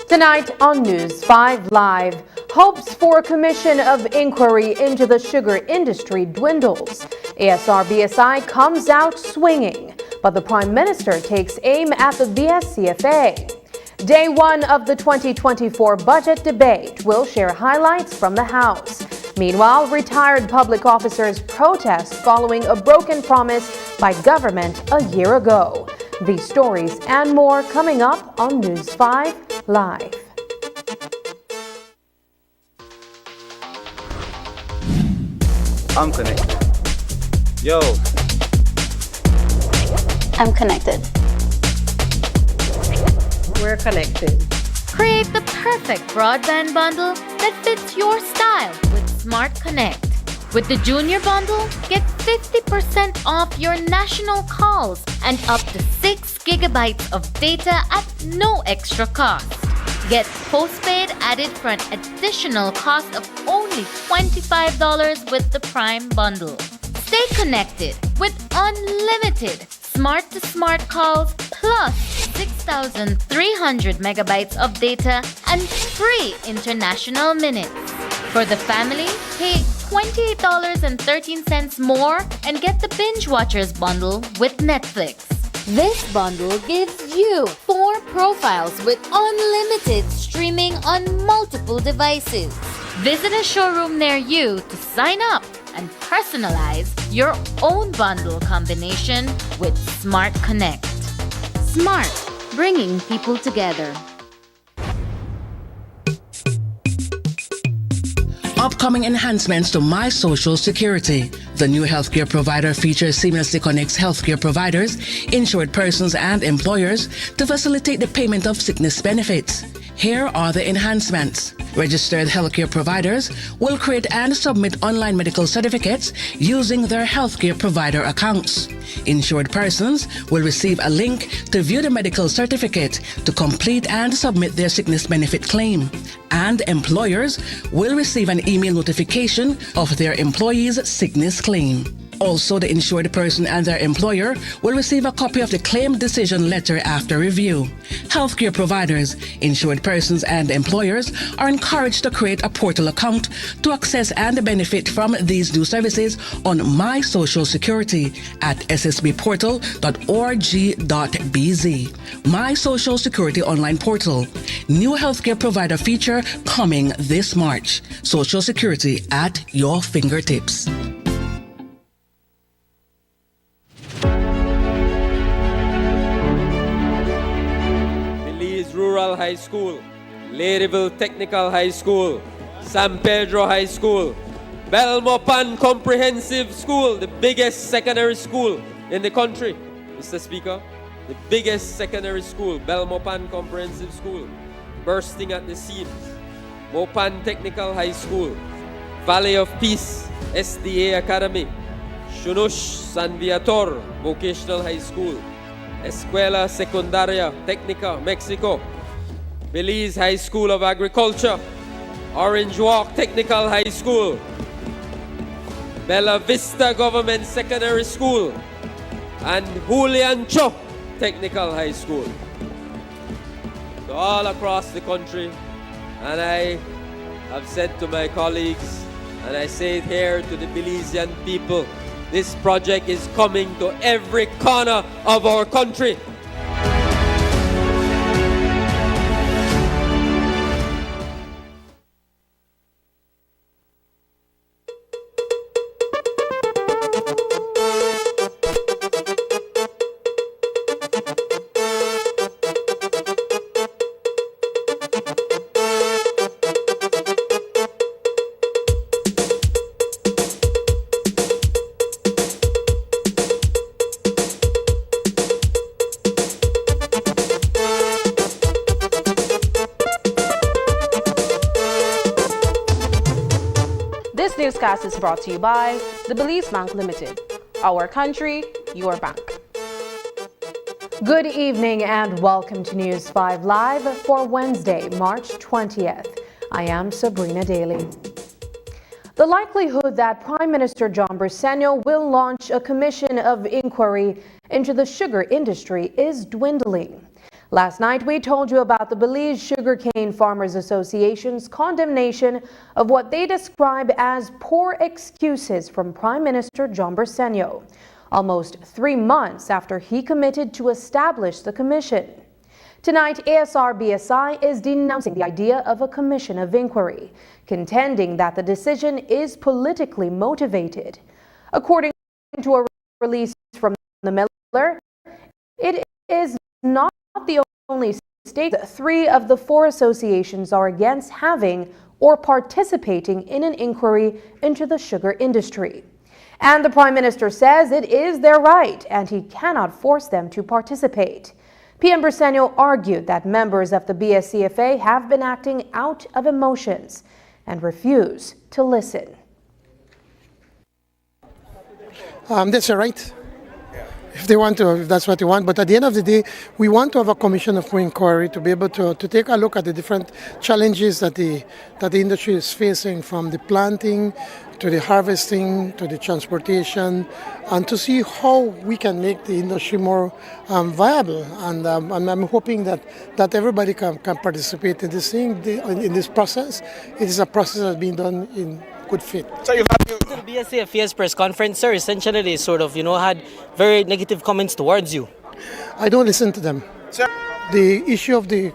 Tonight on News 5 Live, hopes for a commission of inquiry into the sugar industry dwindles. ASR-BSI comes out swinging, but the Prime Minister takes aim at the VSCFA. Day one of the 2024 budget debate will share highlights from the House. Meanwhile, retired public officers protest following a broken promise by government a year ago. These stories and more coming up on News 5 Live. I'm connected. Yo. I'm connected. We're connected. Create the perfect broadband bundle that fits your style with Smart Connect. With the Junior Bundle, get 50% off your national calls and up to 6 gigabytes of data at no extra cost. Get postpaid added for an additional cost of only $25 with the Prime Bundle. Stay connected with unlimited smart-to-smart calls plus 6,300 megabytes of data and free international minutes. For the family, pay $28.13 more and get the Binge Watchers bundle with Netflix. This bundle gives you 4 profiles with unlimited streaming on multiple devices. Visit a showroom near you to sign up and personalize your own bundle combination with Smart Connect. Smart, bringing people together. Upcoming enhancements to My Social Security. The new healthcare provider feature seamlessly connects healthcare providers, insured persons, and employers to facilitate the payment of sickness benefits. Here are the enhancements. Registered healthcare providers will create and submit online medical certificates using their healthcare provider accounts. Insured persons will receive a link to view the medical certificate to complete and submit their sickness benefit claim. And employers will receive an email notification of their employee's sickness claim. Also, the insured person and their employer will receive a copy of the claim decision letter after review. Healthcare providers, insured persons, and employers are encouraged to create a portal account to access and benefit from these new services on My Social Security at ssbportal.org.bz. My Social Security online portal. New healthcare provider feature coming this March. Social Security at your fingertips. Rural High School, Ladyville Technical High School, San Pedro High School, Belmopan Comprehensive School, the biggest secondary school in the country, Mr. Speaker. The biggest secondary school, Belmopan Comprehensive School, bursting at the seams. Mopan Technical High School, Valley of Peace SDA Academy, Shunush San Viator Vocational High School, Escuela Secundaria Técnica Mexico, Belize High School of Agriculture, Orange Walk Technical High School, Bella Vista Government Secondary School, and Julian Cho Technical High School. So all across the country, and I have said to my colleagues, and I say it here to the Belizean people, this project is coming to every corner of our country. newscast is brought to you by the Belize Bank Limited. Our country, your bank. Good evening and welcome to News 5 Live for Wednesday, March 20th. I am Sabrina Daly. The likelihood that Prime Minister John Briceño will launch a commission of inquiry into the sugar industry is dwindling. Last night we told you about the Belize Sugarcane Farmers Association's condemnation of what they describe as poor excuses from Prime Minister John Briceño, almost 3 months after he committed to establish the commission. Tonight, ASR-BSI is denouncing the idea of a commission of inquiry, contending that the decision is politically motivated. According to a release from the Miller, it is not the only state. 3 of the 4 associations are against having or participating in an inquiry into the sugar industry. And the Prime Minister says it is their right and he cannot force them to participate. PM Briceño argued that members of the BSCFA have been acting out of emotions and refuse to listen. That's all right. If they want to, if that's what they want. But at the end of the day, we want to have a commission of inquiry to be able to take a look at the different challenges that the industry is facing, from the planting to the harvesting to the transportation, and to see how we can make the industry more viable. And I'm hoping that everybody can participate in this thing, in this process. It is a process that's being done in good faith. So you've had the BSCFA's press conference, sir. Essentially, they sort of, had very negative comments towards you. I don't listen to them. Sir. The issue of the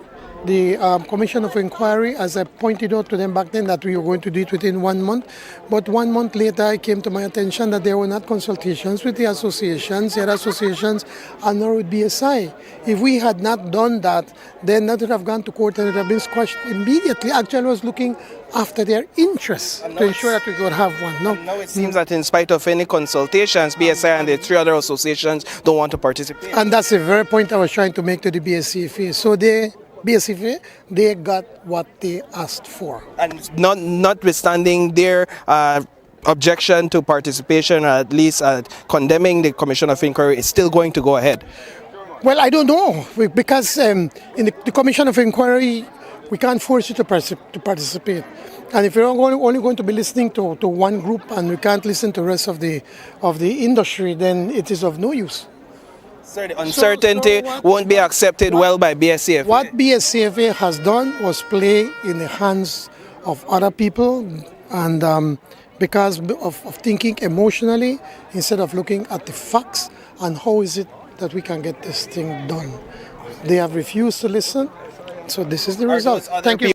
Commission of Inquiry, as I pointed out to them back then, that we were going to do it within 1 month. But 1 month later, it came to my attention that there were not consultations with the associations, the other associations, and nor with BSI. If we had not done that, then that would have gone to court and it would have been squashed immediately. Actually, I was looking after their interests to ensure that we could have one. Now it seems that in spite of any consultations, BSI and the 3 other associations don't want to participate. And that's the very point I was trying to make to the BSCFA. So BSCFA, they got what they asked for. And notwithstanding their objection to participation, or at least condemning the Commission of Inquiry, is still going to go ahead. Well, I don't know, because in the Commission of Inquiry, we can't force you to participate. And if you're only going to be listening to one group and we can't listen to the rest of the industry, then it is of no use. Sir, the uncertainty won't be accepted well by BSCFA. What BSCFA has done was play in the hands of other people, and because of thinking emotionally instead of looking at the facts and how is it that we can get this thing done. They have refused to listen, so this is the result. Thank you.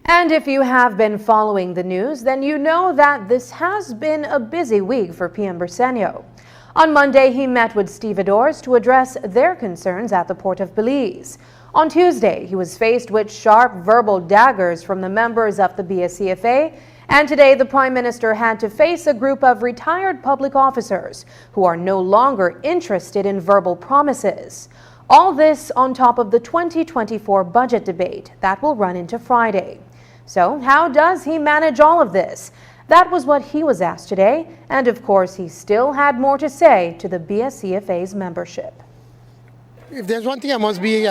And if you have been following the news, then you know that this has been a busy week for PM Briceño. On Monday, he met with stevedores to address their concerns at the Port of Belize. On Tuesday, he was faced with sharp verbal daggers from the members of the BSCFA, and today the Prime Minister had to face a group of retired public officers who are no longer interested in verbal promises. All this on top of the 2024 budget debate that will run into Friday. So how does he manage all of this? That was what he was asked today, and of course he still had more to say to the BSCFA's membership. If there's one thing I must be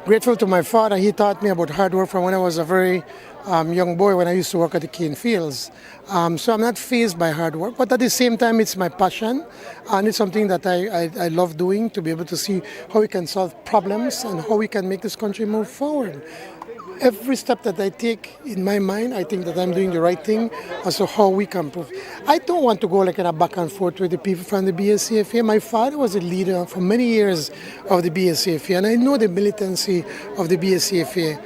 grateful to my father, he taught me about hard work from when I was a very young boy, when I used to work at the cane fields. So I'm not fazed by hard work, but at the same time it's my passion, and it's something that I love doing, to be able to see how we can solve problems and how we can make this country move forward. Every step that I take, in my mind, I think that I'm doing the right thing as to how we can improve. I don't want to go like in a back and forth with the people from the BSCFA. My father was a leader for many years of the BSCFA, and I know the militancy of the BSCFA.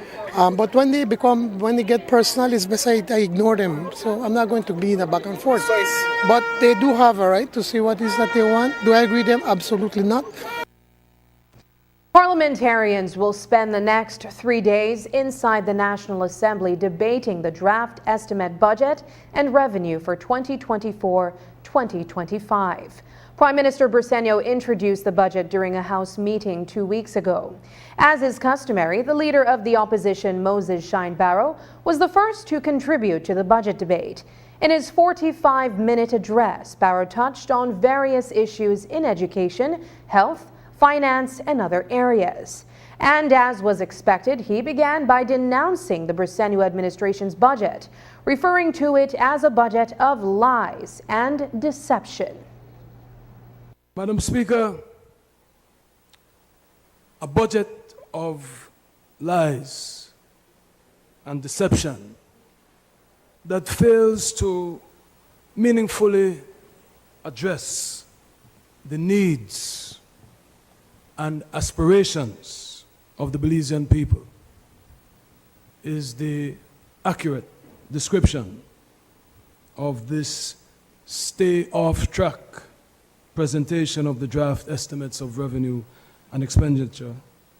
But when they get personal, it's best I ignore them. So I'm not going to be in a back and forth. But they do have a right to say what it is that they want. Do I agree with them? Absolutely not. Parliamentarians will spend the next 3 days inside the National Assembly debating the draft estimate budget and revenue for 2024-2025. Prime Minister Briceño introduced the budget during a House meeting 2 weeks ago. As is customary, the leader of the opposition, Moses Shine Barrow, was the first to contribute to the budget debate. In his 45-minute address, Barrow touched on various issues in education, health, finance, and other areas. And as was expected, he began by denouncing the Briceño administration's budget, referring to it as a budget of lies and deception. Madam Speaker, a budget of lies and deception that fails to meaningfully address the needs and aspirations of the Belizean people is the accurate description of this stay off track presentation of the draft estimates of revenue and expenditure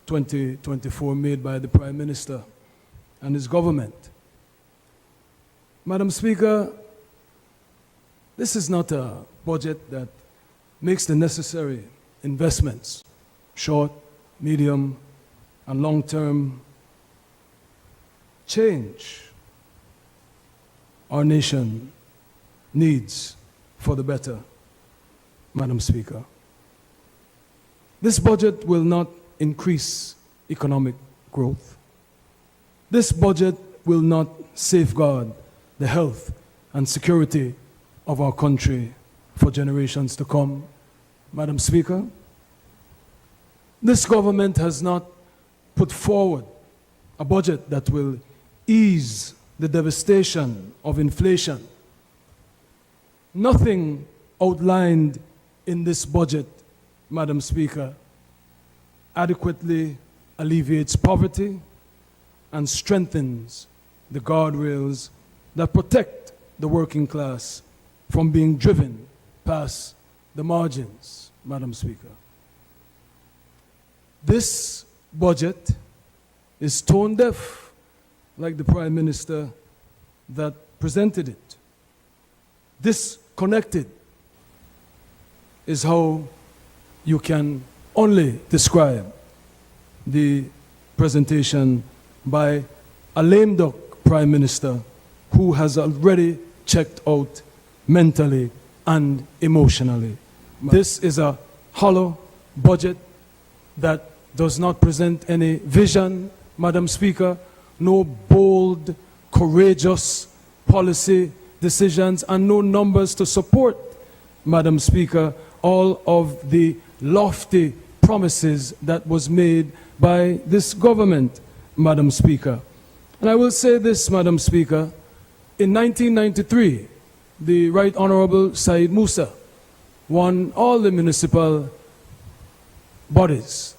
2024 made by the Prime Minister and his government. Madam Speaker, this is not a budget that makes the necessary investments, short, medium, and long-term, change our nation needs for the better. Madam Speaker, this budget will not increase economic growth. This budget will not safeguard the health and security of our country for generations to come. Madam Speaker, this government has not put forward a budget that will ease the devastation of inflation. Nothing outlined in this budget, Madam Speaker, adequately alleviates poverty and strengthens the guardrails that protect the working class from being driven past the margins, Madam Speaker. This budget is tone deaf, like the Prime Minister that presented it. Disconnected is how you can only describe the presentation by a lame duck Prime Minister who has already checked out mentally and emotionally. This is a hollow budget that does not present any vision, Madam Speaker, no bold, courageous policy decisions, and no numbers to support, Madam Speaker, all of the lofty promises that was made by this government, Madam Speaker. And I will say this, Madam Speaker, in 1993, the Right Honorable Said Musa won all the municipal bodies,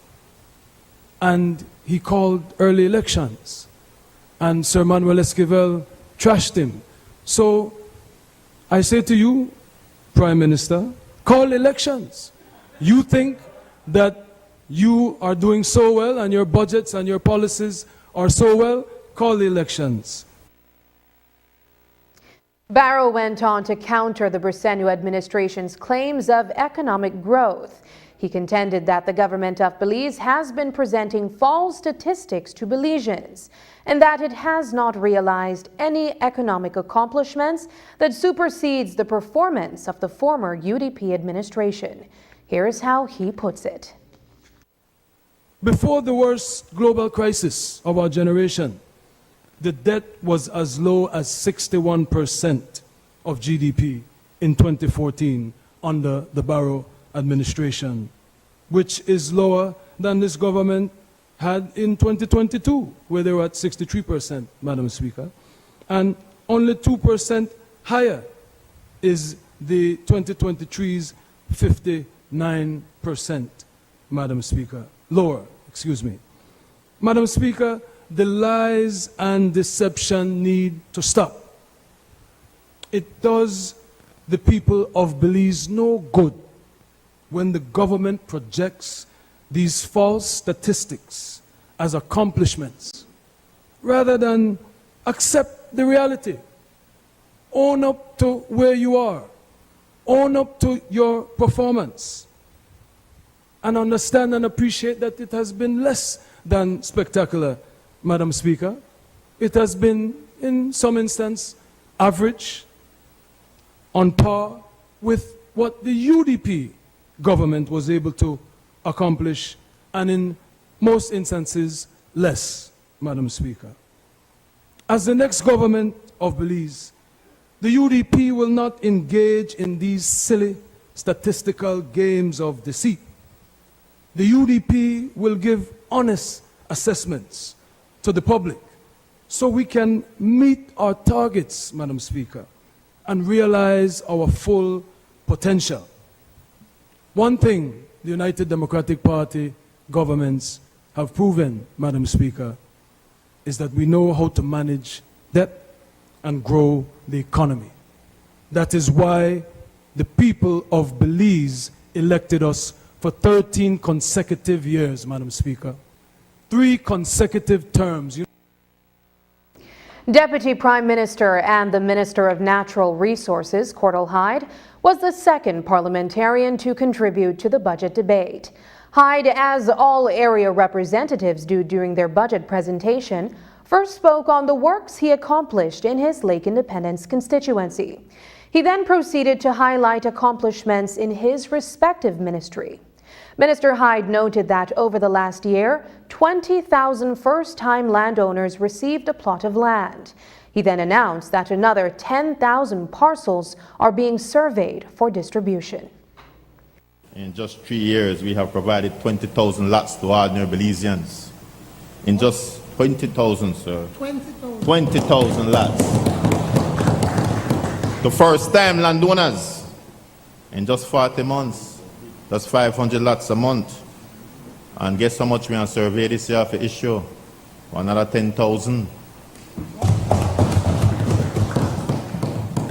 and he called early elections, and Sir Manuel Esquivel trashed him. So I say to you, Prime Minister, call elections. You think that you are doing so well and your budgets and your policies are so well, call the elections. Barrow went on to counter the Briceño administration's claims of economic growth. He contended that the government of Belize has been presenting false statistics to Belizeans and that it has not realized any economic accomplishments that supersedes the performance of the former UDP administration. Here is how he puts it. Before the worst global crisis of our generation, the debt was as low as 61% of GDP in 2014 under the Barrow administration, which is lower than this government had in 2022, where they were at 63%, Madam Speaker. And only 2% higher is the 2023's 59%, Madam Speaker. Lower, excuse me. Madam Speaker, the lies and deception need to stop. It does the people of Belize no good when the government projects these false statistics as accomplishments, rather than accept the reality. Own up to where you are. own up to your performance and understand and appreciate that it has been less than spectacular, Madam Speaker. It has been, in some instance, average, on par with what the UDP government was able to accomplish, and in most instances, less, Madam Speaker. As the next government of Belize, the UDP will not engage in these silly statistical games of deceit. The UDP will give honest assessments to the public so we can meet our targets, Madam Speaker, and realize our full potential. One thing the United Democratic Party governments have proven, Madam Speaker, is that we know how to manage debt and grow the economy. That is why the people of Belize elected us for 13 consecutive years, Madam Speaker. 3 consecutive terms. Deputy Prime Minister and the Minister of Natural Resources, Cordell Hyde, was the second parliamentarian to contribute to the budget debate. Hyde, as all area representatives do during their budget presentation, first spoke on the works he accomplished in his Lake Independence constituency. He then proceeded to highlight accomplishments in his respective ministry. Minister Hyde noted that over the last year, 20,000 first-time landowners received a plot of land. He then announced that another 10,000 parcels are being surveyed for distribution. In just 3 years, we have provided 20,000 lots to ordinary Belizeans. In just 20,000, sir. 20,000 lots. To first-time landowners. In just 40 months. That's 500 lots a month. And guess how much we are survey this year for issue? Another 10,000.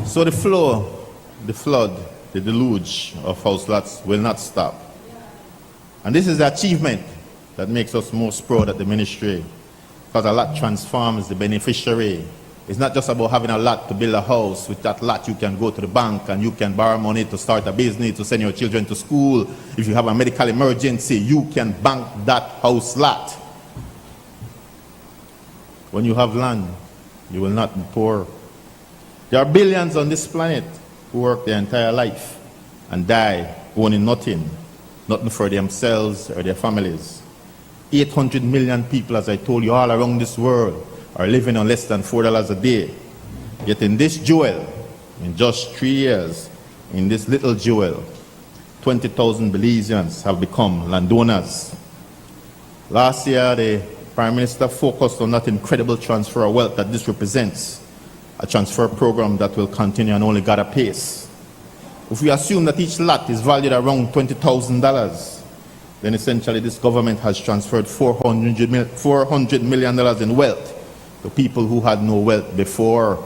So the flow, the flood, the deluge of house lots will not stop. And this is the achievement that makes us most proud at the ministry, because a lot transforms the beneficiary. It's not just about having a lot to build a house. With that lot, you can go to the bank and you can borrow money to start a business, to send your children to school. If you have a medical emergency, you can bank that house lot. When you have land, you will not be poor. There are billions on this planet who work their entire life and die owning nothing, nothing for themselves or their families. 800 million people, as I told you, all around this world are living on less than $4 a day. Yet in this jewel, in just 3 years, in this little jewel, 20,000 Belizeans have become landowners. Last year, the Prime Minister focused on that incredible transfer of wealth that this represents, a transfer program that will continue and only gather pace. If we assume that each lot is valued around $20,000, then essentially this government has transferred $400 million in wealth to people who had no wealth before.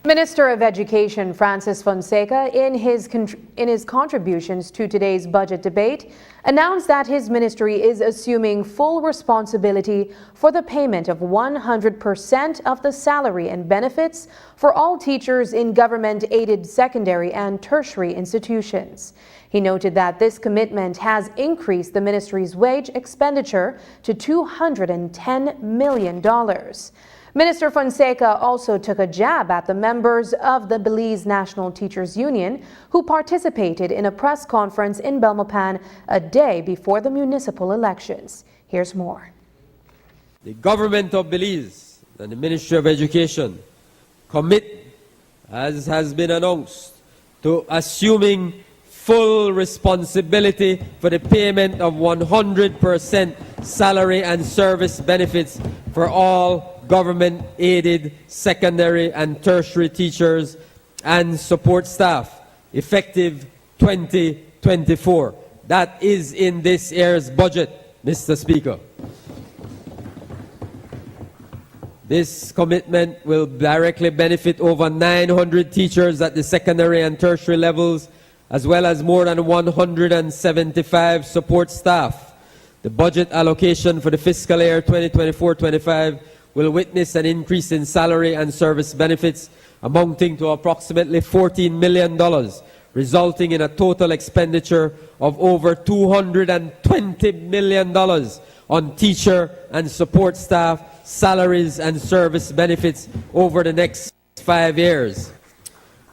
Minister of Education Francis Fonseca, in his contributions to today's budget debate, announced that his ministry is assuming full responsibility for the payment of 100% of the salary and benefits for all teachers in government-aided secondary and tertiary institutions. He noted that this commitment has increased the ministry's wage expenditure to $210 million. Minister Fonseca also took a jab at the members of the Belize National Teachers Union who participated in a press conference in Belmopan a day before the municipal elections. Here's more. The government of Belize and the Ministry of Education commit, as has been announced, to assuming full responsibility for the payment of 100% salary and service benefits for all government-aided secondary and tertiary teachers and support staff, effective 2024. That is in this year's budget, Mr. Speaker. This commitment will directly benefit over 900 teachers at the secondary and tertiary levels, as well as more than 175 support staff. The budget allocation for the fiscal year 2024-25 will witness an increase in salary and service benefits amounting to approximately $14 million, resulting in a total expenditure of over $220 million on teacher and support staff salaries and service benefits over the next 5 years.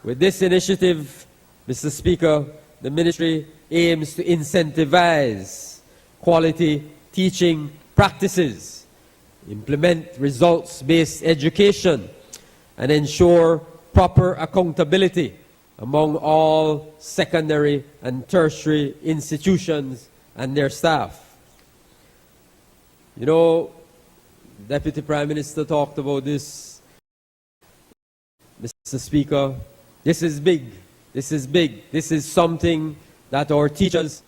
With this initiative, Mr. Speaker, the ministry aims to incentivize quality teaching practices, implement results-based education, and ensure proper accountability among all secondary and tertiary institutions and their staff. You know, Deputy Prime Minister talked about this, Mr. Speaker. This is big. This is big. This is something that our teachers,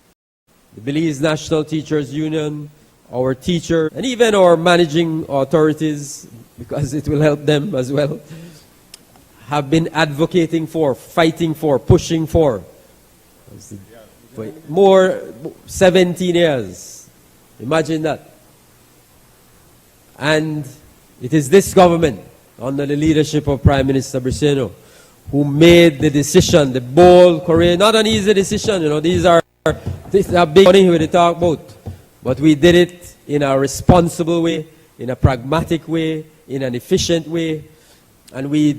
the Belize National Teachers Union, our teacher, and even our managing authorities, because it will help them as well, have been advocating for, fighting for, pushing for more 17 years. Imagine that. And it is this government, under the leadership of Prime Minister Briceño, who made the decision, the bold, courageous, not an easy decision, you know, these are big money we talk about. But we did it in a responsible way, in a pragmatic way, in an efficient way. And we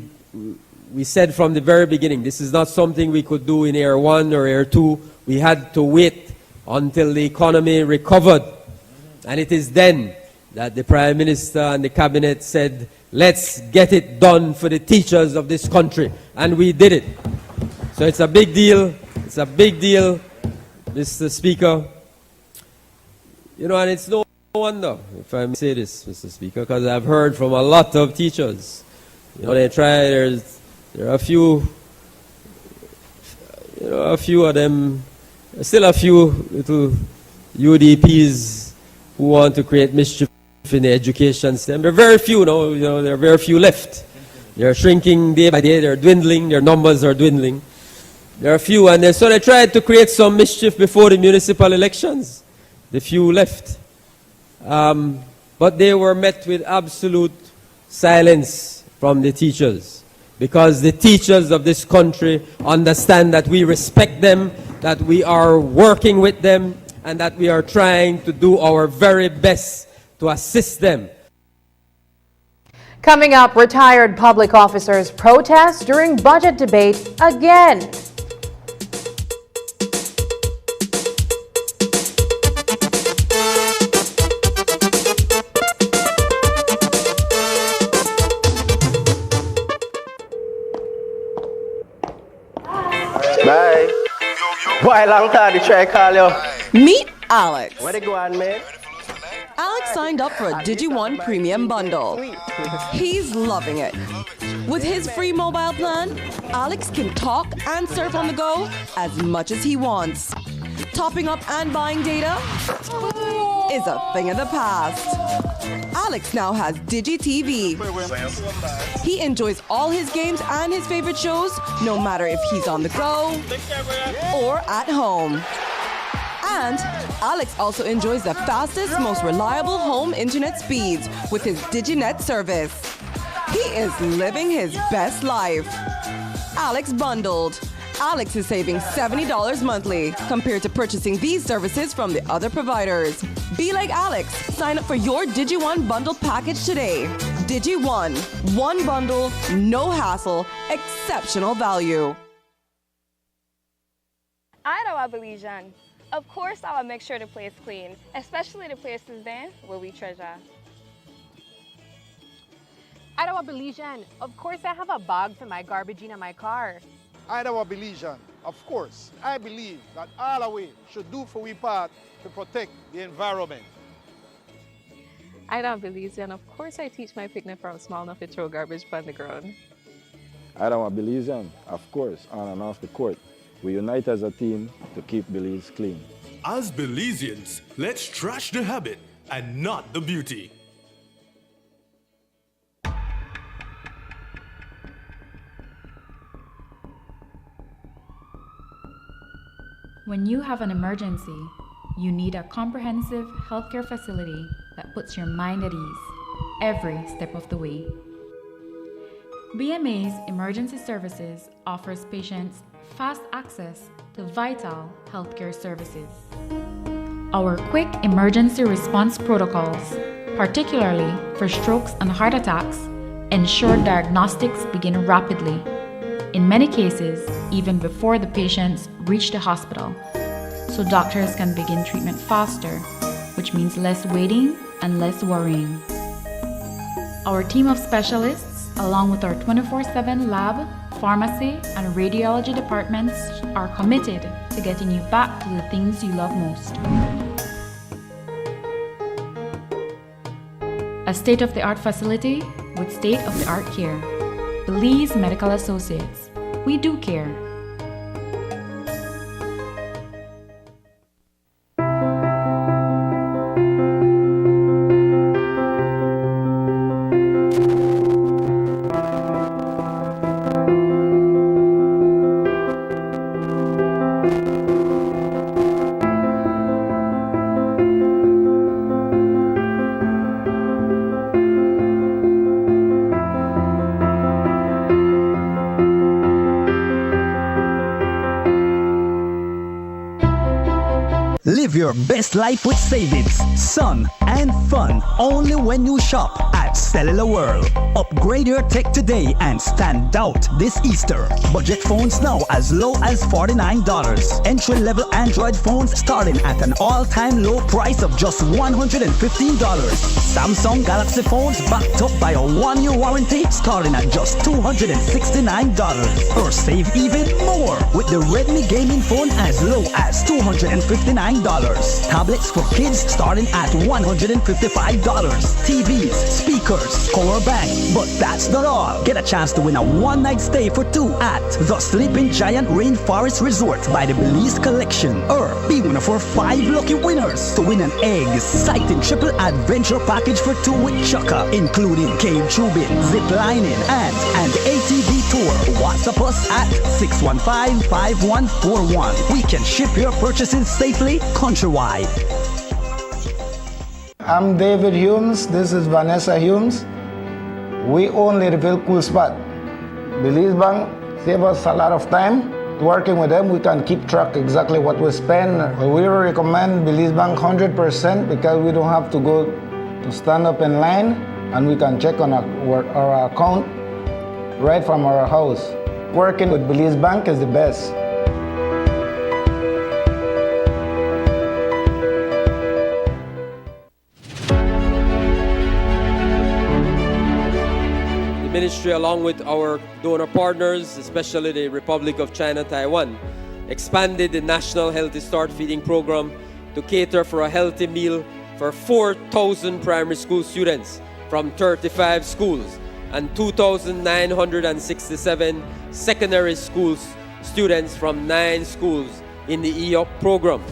said from the very beginning, this is not something we could do in year 1 or year 2. We had to wait until the economy recovered. And it is then that the Prime Minister and the Cabinet said, let's get it done for the teachers of this country. And we did it. So it's a big deal. It's a big deal, Mr. Speaker. You know, and it's no wonder, if I may say this, Mr. Speaker, because I've heard from a lot of teachers. You know, they try, there are a few, you know, a few of them, still a few little UDPs who want to create mischief in the education system. There are very few, you know, there are very few left. They're shrinking day by day, they're dwindling, their numbers are dwindling. There are few, and so they tried to create some mischief before the municipal elections. The few left. But they were met with absolute silence from the teachers, because the teachers of this country understand that we respect them, that we are working with them, and that we are trying to do our very best to assist them. Coming up, retired public officers protest during budget debate again. Bye. Why long time to try call you? Meet Alex. Where they go on, man? Alex signed up for a DigiOne premium bundle. He's loving it. With his free mobile plan, Alex can talk and surf on the go as much as he wants. Topping up and buying data is a thing of the past. Alex now has DigiTV. He enjoys all his games and his favorite shows, no matter if he's on the go or at home. And Alex also enjoys the fastest, most reliable home internet speeds with his DigiNet service. He is living his best life. Alex bundled. Alex is saving $70 monthly compared to purchasing these services from the other providers. Be like Alex. Sign up for your DigiOne bundle package today. DigiOne. One bundle, no hassle, exceptional value. I know, Belizean. Of course, I will make sure the place clean, especially the places there where we treasure. I know, Belizean. Of course, I have a bag for my garbage in my car. I know, Belizean. Of course, I believe that all of we should do for we part to protect the environment. I know, Belizean. Of course, I teach my picnic from small enough to throw garbage on the ground. I don't Belizean. Of course, on and off the court. We unite as a team to keep Belize clean. As Belizeans, let's trash the habit and not the beauty. When you have an emergency, you need a comprehensive healthcare facility that puts your mind at ease every step of the way. BMA's Emergency Services offers patients fast access to vital healthcare services. Our quick emergency response protocols, particularly for strokes and heart attacks, ensure diagnostics begin rapidly, in many cases even before the patients reach the hospital, so doctors can begin treatment faster, which means less waiting and less worrying. Our team of specialists, along with our 24/7 lab, pharmacy, and radiology departments, are committed to getting you back to the things you love most. A state-of-the-art facility with state-of-the-art care. Belize Medical Associates. We do care. Live your best life with savings, sun, and fun only when you shop at Cellular World. Upgrade your tech today and stand out this Easter. Budget phones now as low as $49. Entry-level Android phones starting at an all-time low price of just $115. Samsung Galaxy phones backed up by a 1-year warranty starting at just $269. Or save even more with the Redmi gaming phone as low as $259. Tablets for kids starting at $155. TVs, speakers, power bank. But that's not all. Get a chance to win a one-night stay for two at the Sleeping Giant Rainforest Resort by the Belize Collection. Or be one of our 5 lucky winners to win an exciting triple adventure package for two with Chukka, including cave tubing, zip lining, and an ATV tour. WhatsApp us at 615-5141. We can ship your purchases safely countrywide. I'm David Humes. This is Vanessa Humes. We own Ladyville Cool Spot. Belize Bank save us a lot of time. Working with them, we can keep track exactly what we spend. We recommend Belize Bank 100% because we don't have to go to stand up in line, and we can check on our account right from our house. Working with Belize Bank is the best. Ministry, along with our donor partners, especially the Republic of China, Taiwan, expanded the National Healthy Start Feeding Program to cater for a healthy meal for 4,000 primary school students from 35 schools and 2,967 secondary school students from 9 schools in the EOP program.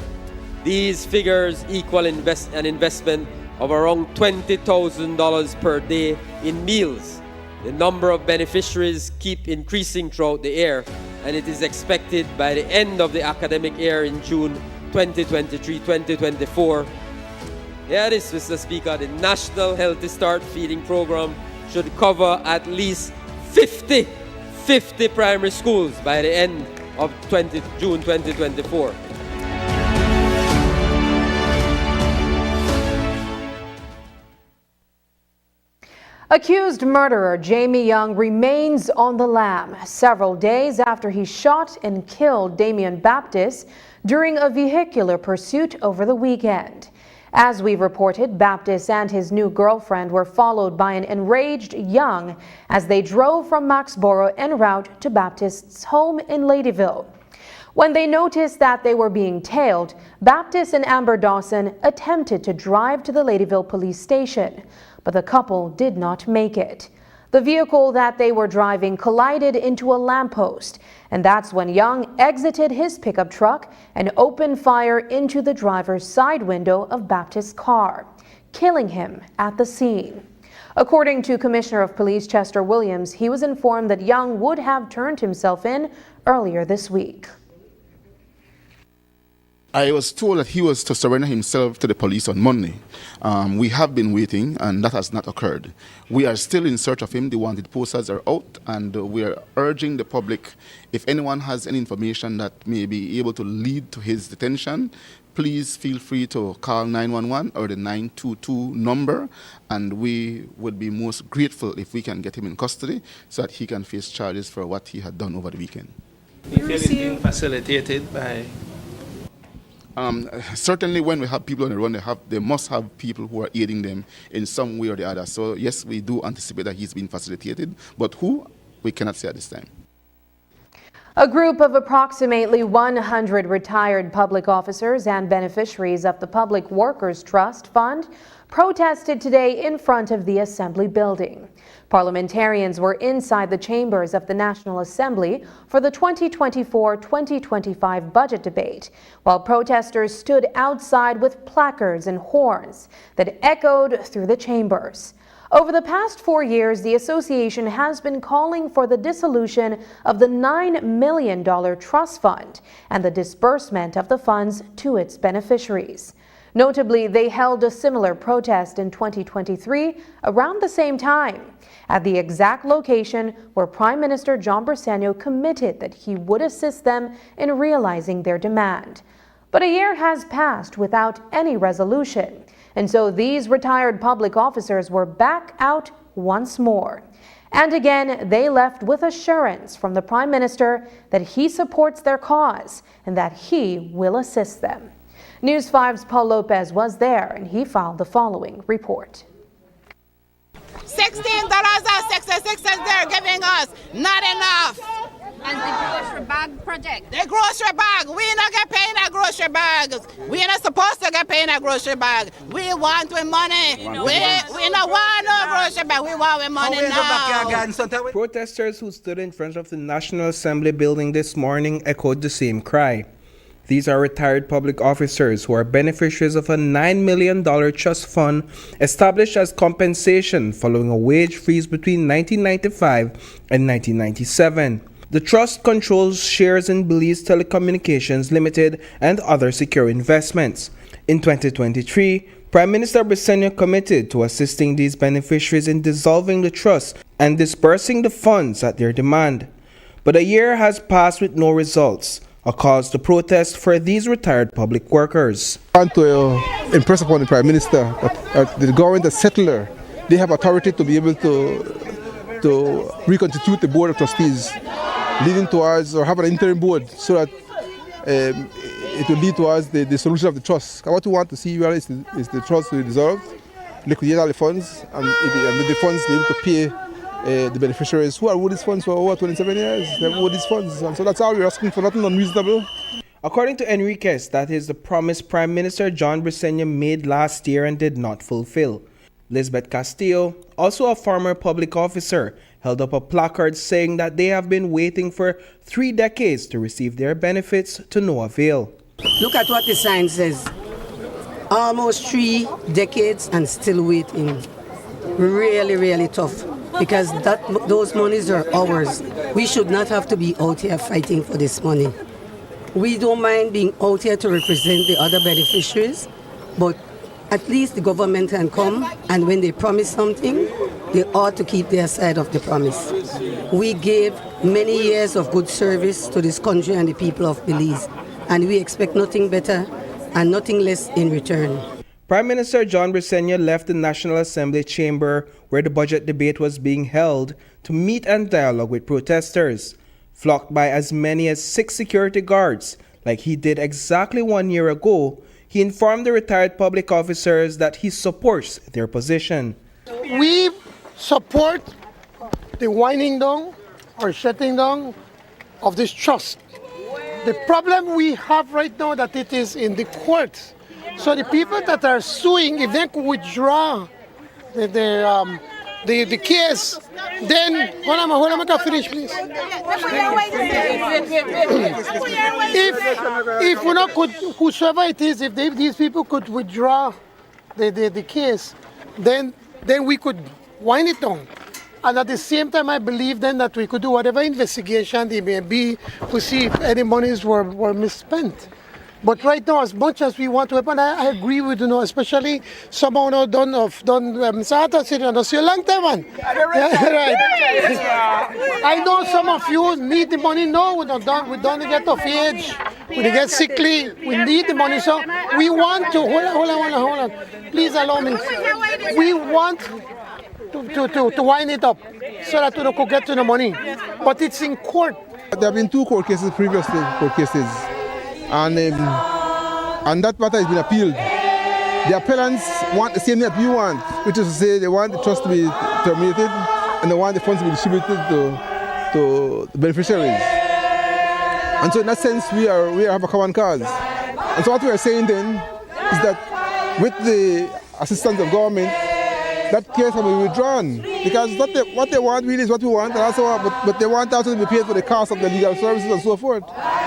These figures equal an investment of around $20,000 per day in meals. The number of beneficiaries keep increasing throughout the year, and it is expected by the end of the academic year in June 2023-2024. Here it is, Mr. Speaker, the National Healthy Start Feeding Program should cover at least 50 primary schools by the end of June 2024. Accused murderer Jamie Young remains on the lam several days after he shot and killed Damian Baptist during a vehicular pursuit over the weekend. As we reported, Baptist and his new girlfriend were followed by an enraged Young as they drove from Maxborough en route to Baptist's home in Ladyville. When they noticed that they were being tailed, Baptist and Amber Dawson attempted to drive to the Ladyville police station, but the couple did not make it. The vehicle that they were driving collided into a lamppost, and that's when Young exited his pickup truck and opened fire into the driver's side window of Baptist's car, killing him at the scene. According to Commissioner of Police Chester Williams, he was informed that Young would have turned himself in earlier this week. I was told that he was to surrender himself to the police on Monday. We have been waiting, and that has not occurred. We are still in search of him. The wanted posters are out, and we are urging the public, if anyone has any information that may be able to lead to his detention, please feel free to call 911 or the 922 number, and we would be most grateful if we can get him in custody so that he can face charges for what he had done over the weekend. You feel it's being facilitated by... Certainly when we have people on the run, they must have people who are aiding them in some way or the other. So yes, we do anticipate that he's being facilitated, but who, we cannot say at this time. A group of approximately 100 retired public officers and beneficiaries of the Public Workers Trust Fund protested today in front of the Assembly building. Parliamentarians were inside the chambers of the National Assembly for the 2024-2025 budget debate, while protesters stood outside with placards and horns that echoed through the chambers. Over the past 4 years, the association has been calling for the dissolution of the $9 million trust fund and the disbursement of the funds to its beneficiaries. Notably, they held a similar protest in 2023 around the same time, at the exact location where Prime Minister John Briceño committed that he would assist them in realizing their demand. But a year has passed without any resolution, and so these retired public officers were back out once more. And again, they left with assurance from the Prime Minister that he supports their cause and that he will assist them. News 5's Paul Lopez was there, and he filed the following report. $16.66 they're giving us, not enough. And the grocery bag project. The grocery bag, we not get paid in our grocery bags. We not supposed to get paid in our grocery bag. We want with money. We not want no grocery bag. We want with money now. Protesters who stood in front of the National Assembly building this morning echoed the same cry. These are retired public officers who are beneficiaries of a $9 million trust fund established as compensation following a wage freeze between 1995 and 1997. The trust controls shares in Belize Telecommunications Limited and other secure investments. In 2023, Prime Minister Briceño committed to assisting these beneficiaries in dissolving the trust and disbursing the funds at their demand. But a year has passed with no results, a cause to protest for these retired public workers. I want to impress upon the Prime Minister that the government, the settler, they have authority to be able to reconstitute the Board of Trustees, leading towards, or have an interim board, so that it will lead towards the solution of the trust. What we want to see really is the trust to be dissolved, liquidate all the funds, and with the funds be able to pay the beneficiaries who are owed these funds for over 27 years. They've owed these funds, and so that's all we're asking for, nothing unreasonable. According to Enriquez, that is the promise Prime Minister John Briceño made last year and did not fulfill. Lisbeth Castillo, also a former public officer, held up a placard saying that they have been waiting for 3 decades to receive their benefits to no avail. Look at what the sign says. Almost 3 decades and still waiting. Really, really tough. Because those monies are ours. We should not have to be out here fighting for this money. We don't mind being out here to represent the other beneficiaries, but at least the government can come, and when they promise something, they ought to keep their side of the promise. We gave many years of good service to this country and the people of Belize, and we expect nothing better and nothing less in return. Prime Minister John Briceño left the National Assembly chamber where the budget debate was being held to meet and dialogue with protesters, flocked by as many as 6 security guards, like he did exactly 1 year ago. He informed the retired public officers that he supports their position. We support the winding down or shutting down of this trust. The problem we have right now that it is in the courts. So the people that are suing, if they could withdraw the case, then hold on, I can finish, please. If we not could, whosoever it is, if these people could withdraw the case, then we could wind it down. And at the same time, I believe then that we could do whatever investigation there may be to see if any monies were misspent. But right now, as much as we want to help, and I agree with especially someone who done Sata City, and that's a long time, man. Right. I know some of you need the money now. We don't get of age. We get sickly. We need the money, so we want to hold on. Please allow me. We want to wind it up so that we could get to the money. But it's in court. There have been 2 court cases previously, and that matter has been appealed. The appellants want the same that we want, which is to say they want the trust to be terminated and they want the funds to be distributed to the beneficiaries. And so in that sense, we have a common cause. And so what we are saying then is that with the assistance of government, that case can be withdrawn, because what they want really is what we want, and also, but they want also to be paid for the cost of the legal services and so forth.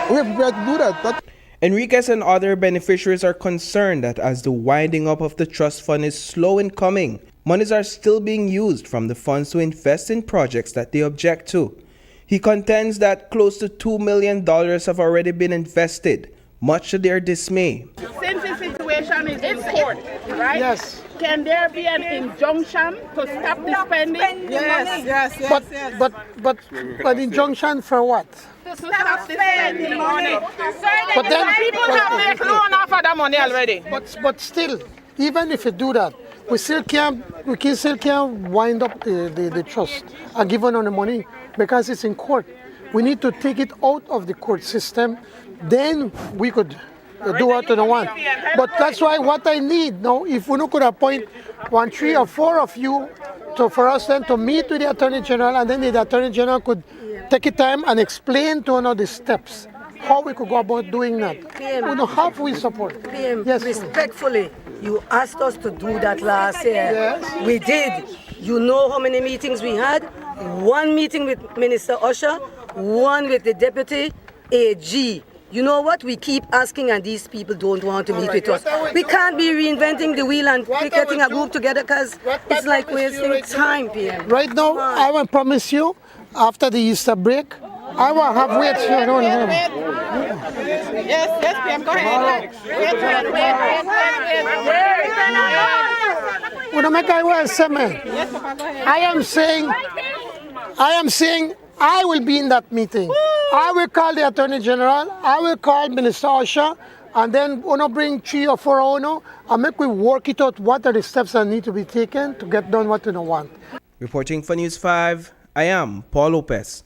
We are prepared to do that. Enriquez and other beneficiaries are concerned that as the winding up of the trust fund is slow in coming, monies are still being used from the funds to invest in projects that they object to. He contends that close to $2 million have already been invested, much to their dismay. Since the situation is in court, right? Yes. Can there be an injunction to stop the spending? Yes. But injunction for what? To stop the spending money. But then people have made loan off of that money already. But still, even if you do that, we still can't wind up the trust and give on the money because it's in court. We need to take it out of the court system. Then we could do what we want. But that's why what I need now, if we could appoint 1, 3, or 4 of you for us then to meet with the Attorney General, and then the Attorney General could take it time and explain to us the steps, how we could go about doing that. PM, how we support. PM, yes, respectfully, you asked us to do that last year. Yes. We did. You know how many meetings we had? 1 meeting with Minister Usher, 1 with the Deputy AG. You know what? We keep asking and these people don't want to meet with us. We can't be reinventing the wheel and getting a group together because it's like wasting time, PM. Right now, I will promise you, after the Easter break, I will have wait. Yes, PM, go ahead. I am saying I will be in that meeting. I will call the Attorney General, I will call Minister Usher, and then bring 3 or 4 and make we work it out what are the steps that need to be taken to get done what we want. Reporting for News 5, I am Paul Lopez.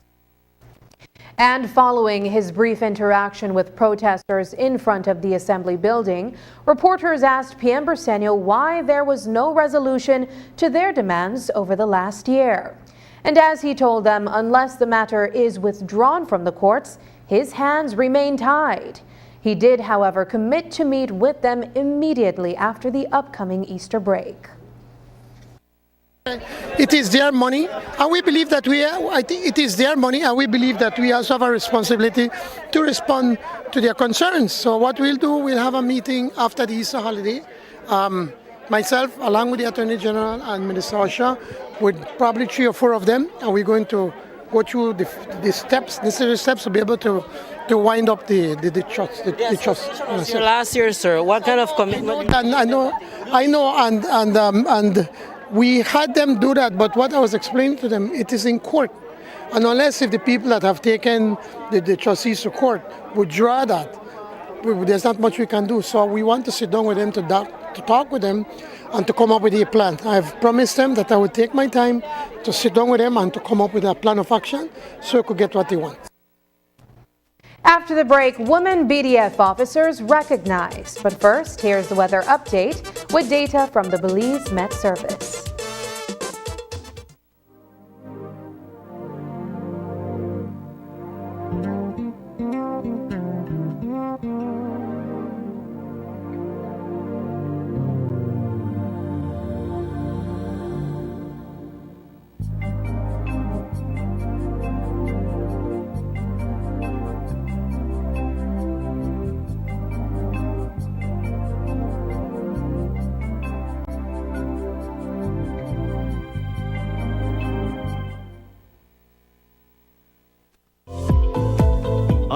And following his brief interaction with protesters in front of the Assembly building, reporters asked PM Briceño why there was no resolution to their demands over the last year. And as he told them, unless the matter is withdrawn from the courts, his hands remain tied. He did, however, commit to meet with them immediately after the upcoming Easter break. It is their money, and we believe that I think it is their money, and we believe that we also have a responsibility to respond to their concerns. So what we'll do, we'll have a meeting after the Easter holiday. Myself, along with the Attorney General and Minister Usher, with probably 3 or 4 of them, and we're going to go through the necessary steps to be able to wind up the trust. Last year, sir, what kind of commitment? I know, and we had them do that, but what I was explaining to them, it is in court. And unless if the people that have taken the trustees to court withdraw that, there's not much we can do. So we want to sit down with them to talk with them and to come up with a plan. I've promised them that I would take my time to sit down with them and to come up with a plan of action so we could get what they want. After the break, women BDF officers recognized. But first, here's the weather update with data from the Belize Met Service.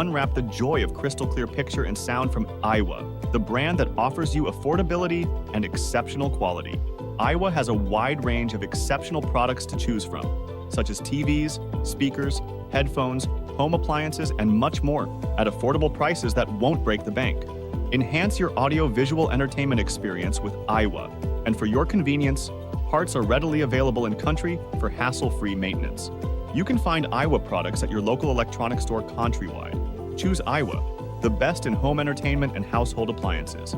unwrap the joy of crystal clear picture and sound from Aiwa, the brand that offers you affordability and exceptional quality. Aiwa has a wide range of exceptional products to choose from, such as TVs, speakers, headphones, home appliances, and much more at affordable prices that won't break the bank. Enhance your audio-visual entertainment experience with Aiwa, and for your convenience, parts are readily available in country for hassle-free maintenance. You can find Aiwa products at your local electronics store countrywide. Choose Aiwa, the best in home entertainment and household appliances.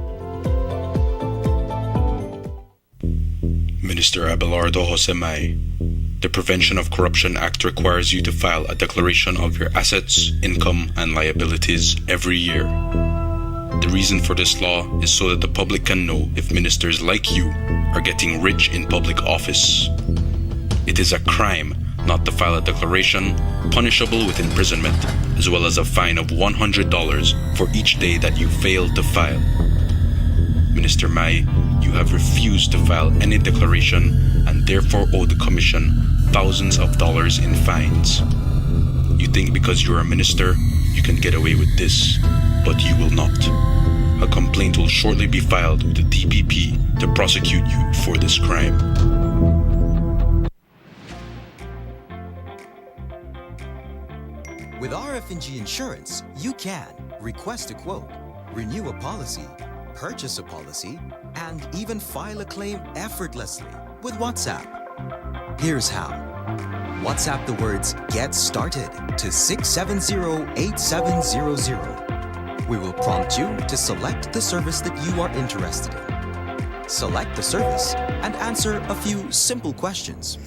Minister Abelardo Josemay, the Prevention of Corruption Act requires you to file a declaration of your assets, income, and liabilities every year. The reason for this law is so that the public can know if ministers like you are getting rich in public office. It is a crime not to file a declaration, punishable with imprisonment, as well as a fine of $100 for each day that you fail to file. Minister May, you have refused to file any declaration and therefore owe the Commission thousands of dollars in fines. You think because you're a minister, you can get away with this, but you will not. A complaint will shortly be filed with the DPP to prosecute you for this crime. With RF&G Insurance, you can request a quote, renew a policy, purchase a policy, and even file a claim effortlessly with WhatsApp. Here's how. WhatsApp the words "Get Started" to 670-8700. We will prompt you to select the service that you are interested in. Select the service and answer a few simple questions.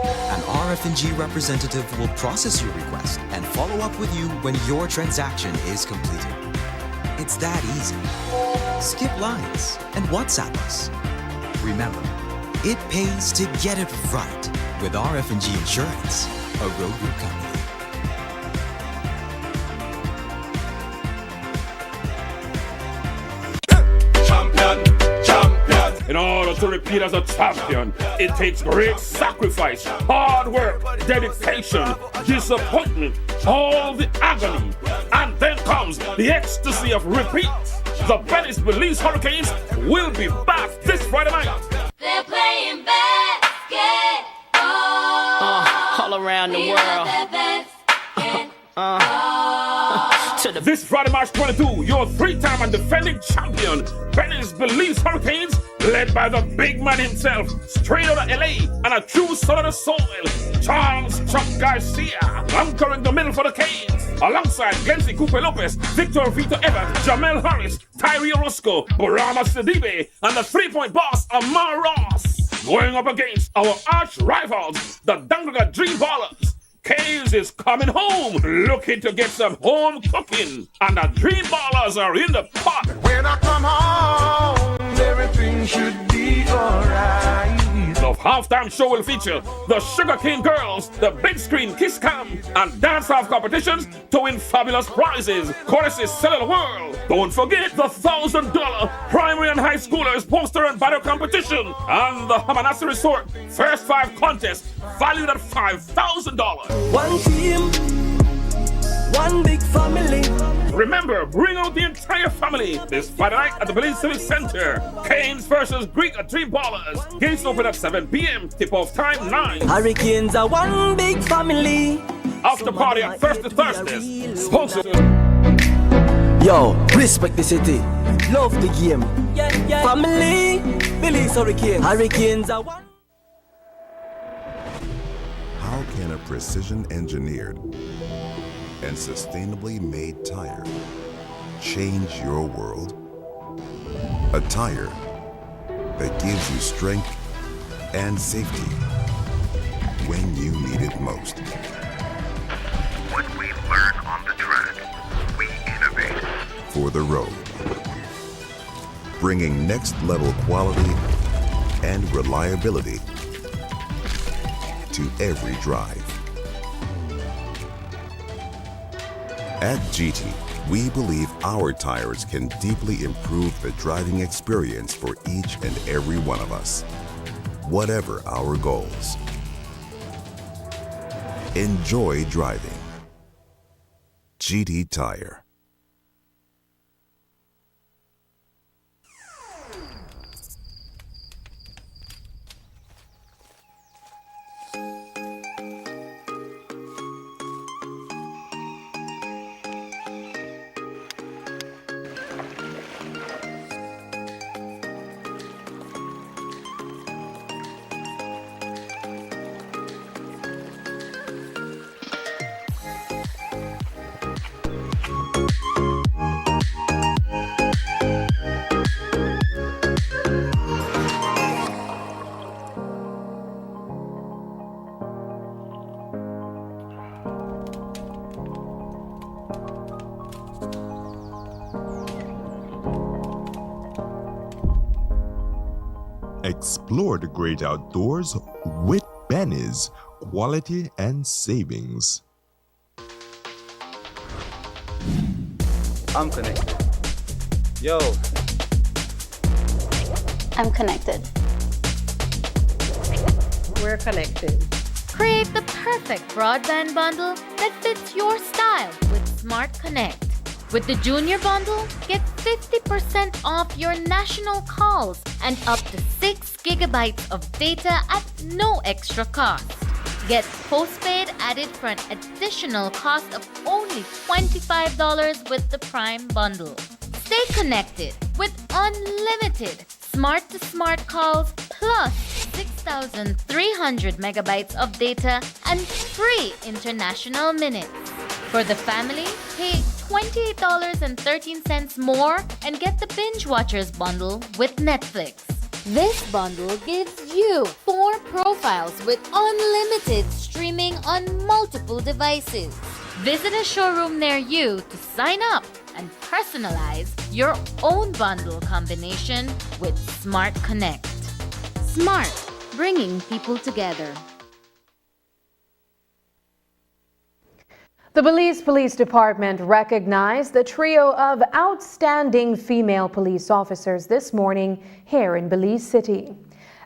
An RF&G representative will process your request and follow up with you when your transaction is completed. It's that easy. Skip lines and WhatsApp us. Remember, it pays to get it right with RF&G Insurance, a Road Group company. In order to repeat as a champion, it takes great sacrifice, hard work, dedication, disappointment, all the agony, and then comes the ecstasy of repeat. The Venice Belize Hurricanes will be back this Friday night. They're playing basketball all around the world. This Friday, March 22, your three-time and defending champion, Venice Belize Hurricanes, led by the big man himself, straight out of LA, and a true son of the soil, Charles Chuck Garcia, anchoring the middle for the Canes, alongside Glency Cooper Lopez, Victor Vito Evans, Jamel Harris, Tyree Orozco, Burama Sidibe, and the three-point boss, Amar Ross, going up against our arch rivals, the Dangaga Dream Ballers. Canes is coming home, looking to get some home cooking, and the Dream Ballers are in the pot. When I come home, everything should be alright. The halftime show will feature the Sugar King Girls, the big screen Kiss Cam, and dance-off competitions to win fabulous prizes, courtesy Cellular World. Don't forget the $1,000 primary and high schoolers poster and battle competition, and the Hamanasi Resort first 5 contests valued at $5,000. One team, one big family. Remember, bring out the entire family this Friday night at the Belize Civic Center. Canes versus Greek Dream Ballers. Gates open at 7 p.m. Tip-off time 9. Hurricanes are one big family. After party on Thursdays. Sponsors. Yo, respect the city. Love the game. Yeah. Family. Belize Hurricanes. Hurricanes are one. How can a precision-engineered and sustainably made tire change your world? A tire that gives you strength and safety when you need it most. What we learn on the track, we innovate. For the road. Bringing next-level quality and reliability to every drive. At GT, we believe our tires can deeply improve the driving experience for each and every one of us, whatever our goals. Enjoy driving. GT Tire. Explore the great outdoors with Benny's quality and savings. I'm connected. Yo. I'm connected. We're connected. Create the perfect broadband bundle that fits your style with Smart Connect. With the Junior Bundle, get 50% off your national calls and up to 6 gigabytes of data at no extra cost. Get postpaid added for an additional cost of only $25 with the Prime Bundle. Stay connected with unlimited smart-to-smart calls plus 6,300 megabytes of data and free international minutes. For the family, pay $28.13 more and get the Binge Watchers bundle with Netflix. This bundle gives you 4 profiles with unlimited streaming on multiple devices. Visit a showroom near you to sign up and personalize your own bundle combination with Smart Connect. Smart, bringing people together. The Belize Police Department recognized the trio of outstanding female police officers this morning here in Belize City.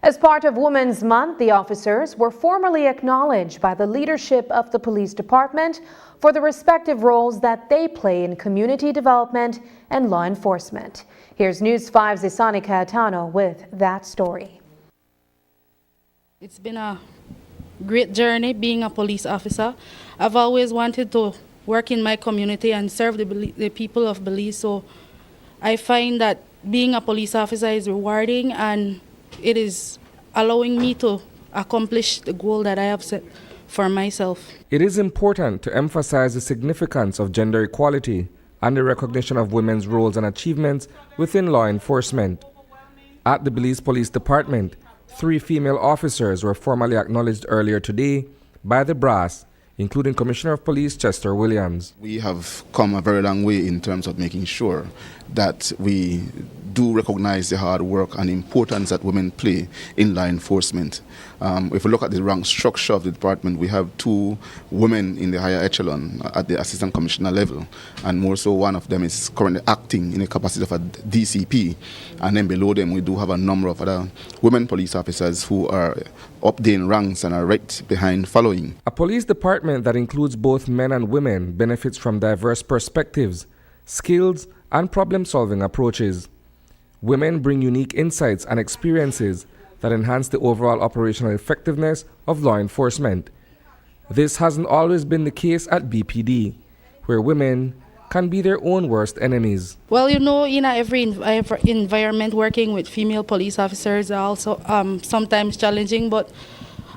As part of Women's Month, the officers were formally acknowledged by the leadership of the police department for the respective roles that they play in community development and law enforcement. Here's News 5's Isani Cayetano with that story. It's been a great journey being a police officer. I've always wanted to work in my community and serve the people of Belize, so I find that being a police officer is rewarding and it is allowing me to accomplish the goal that I have set for myself. It is important to emphasize the significance of gender equality and the recognition of women's roles and achievements within law enforcement. At the Belize Police Department, 3 female officers were formally acknowledged earlier today by the brass, including Commissioner of Police Chester Williams. We have come a very long way in terms of making sure that we do recognize the hard work and importance that women play in law enforcement. If we look at the rank structure of the department, we have 2 women in the higher echelon at the assistant commissioner level, and more so one of them is currently acting in the capacity of a DCP, and then below them we do have a number of other women police officers who are up there in ranks and are right behind following. A police department that includes both men and women benefits from diverse perspectives, skills, and problem-solving approaches. Women bring unique insights and experiences that enhance the overall operational effectiveness of law enforcement. This hasn't always been the case at BPD, where women can be their own worst enemies. Well, you know, in every environment, working with female police officers are also sometimes challenging, but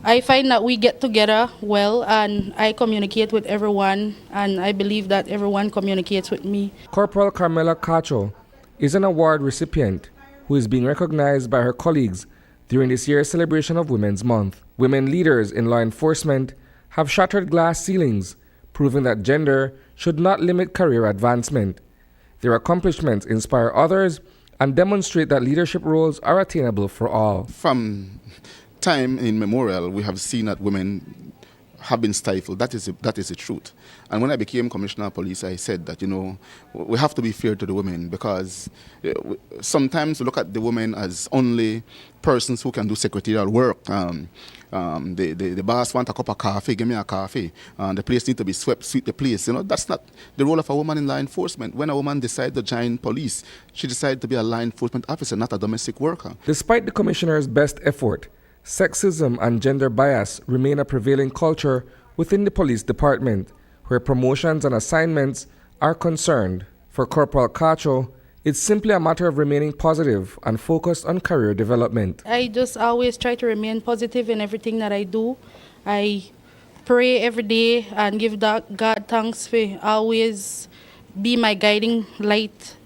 I find that we get together well and I communicate with everyone, and I believe that everyone communicates with me. Corporal Carmela Cacho is an award recipient who is being recognized by her colleagues during this year's celebration of Women's Month. Women leaders in law enforcement have shattered glass ceilings, proving that gender should not limit career advancement. Their accomplishments inspire others and demonstrate that leadership roles are attainable for all. From time immemorial, we have seen that women have been stifled. That is the truth. And when I became Commissioner of Police, I said that, we have to be fair to the women, because sometimes we look at the women as only persons who can do secretarial work. The boss want a cup of coffee, give me a coffee. The place need to be swept, sweep the place. That's not the role of a woman in law enforcement. When a woman decides to join police, she decided to be a law enforcement officer, not a domestic worker. Despite the Commissioner's best effort, sexism and gender bias remain a prevailing culture within the police department, where promotions and assignments are concerned. For Corporal Cacho, it's simply a matter of remaining positive and focused on career development. I just always try to remain positive in everything that I do. I pray every day and give God thanks for always be my guiding light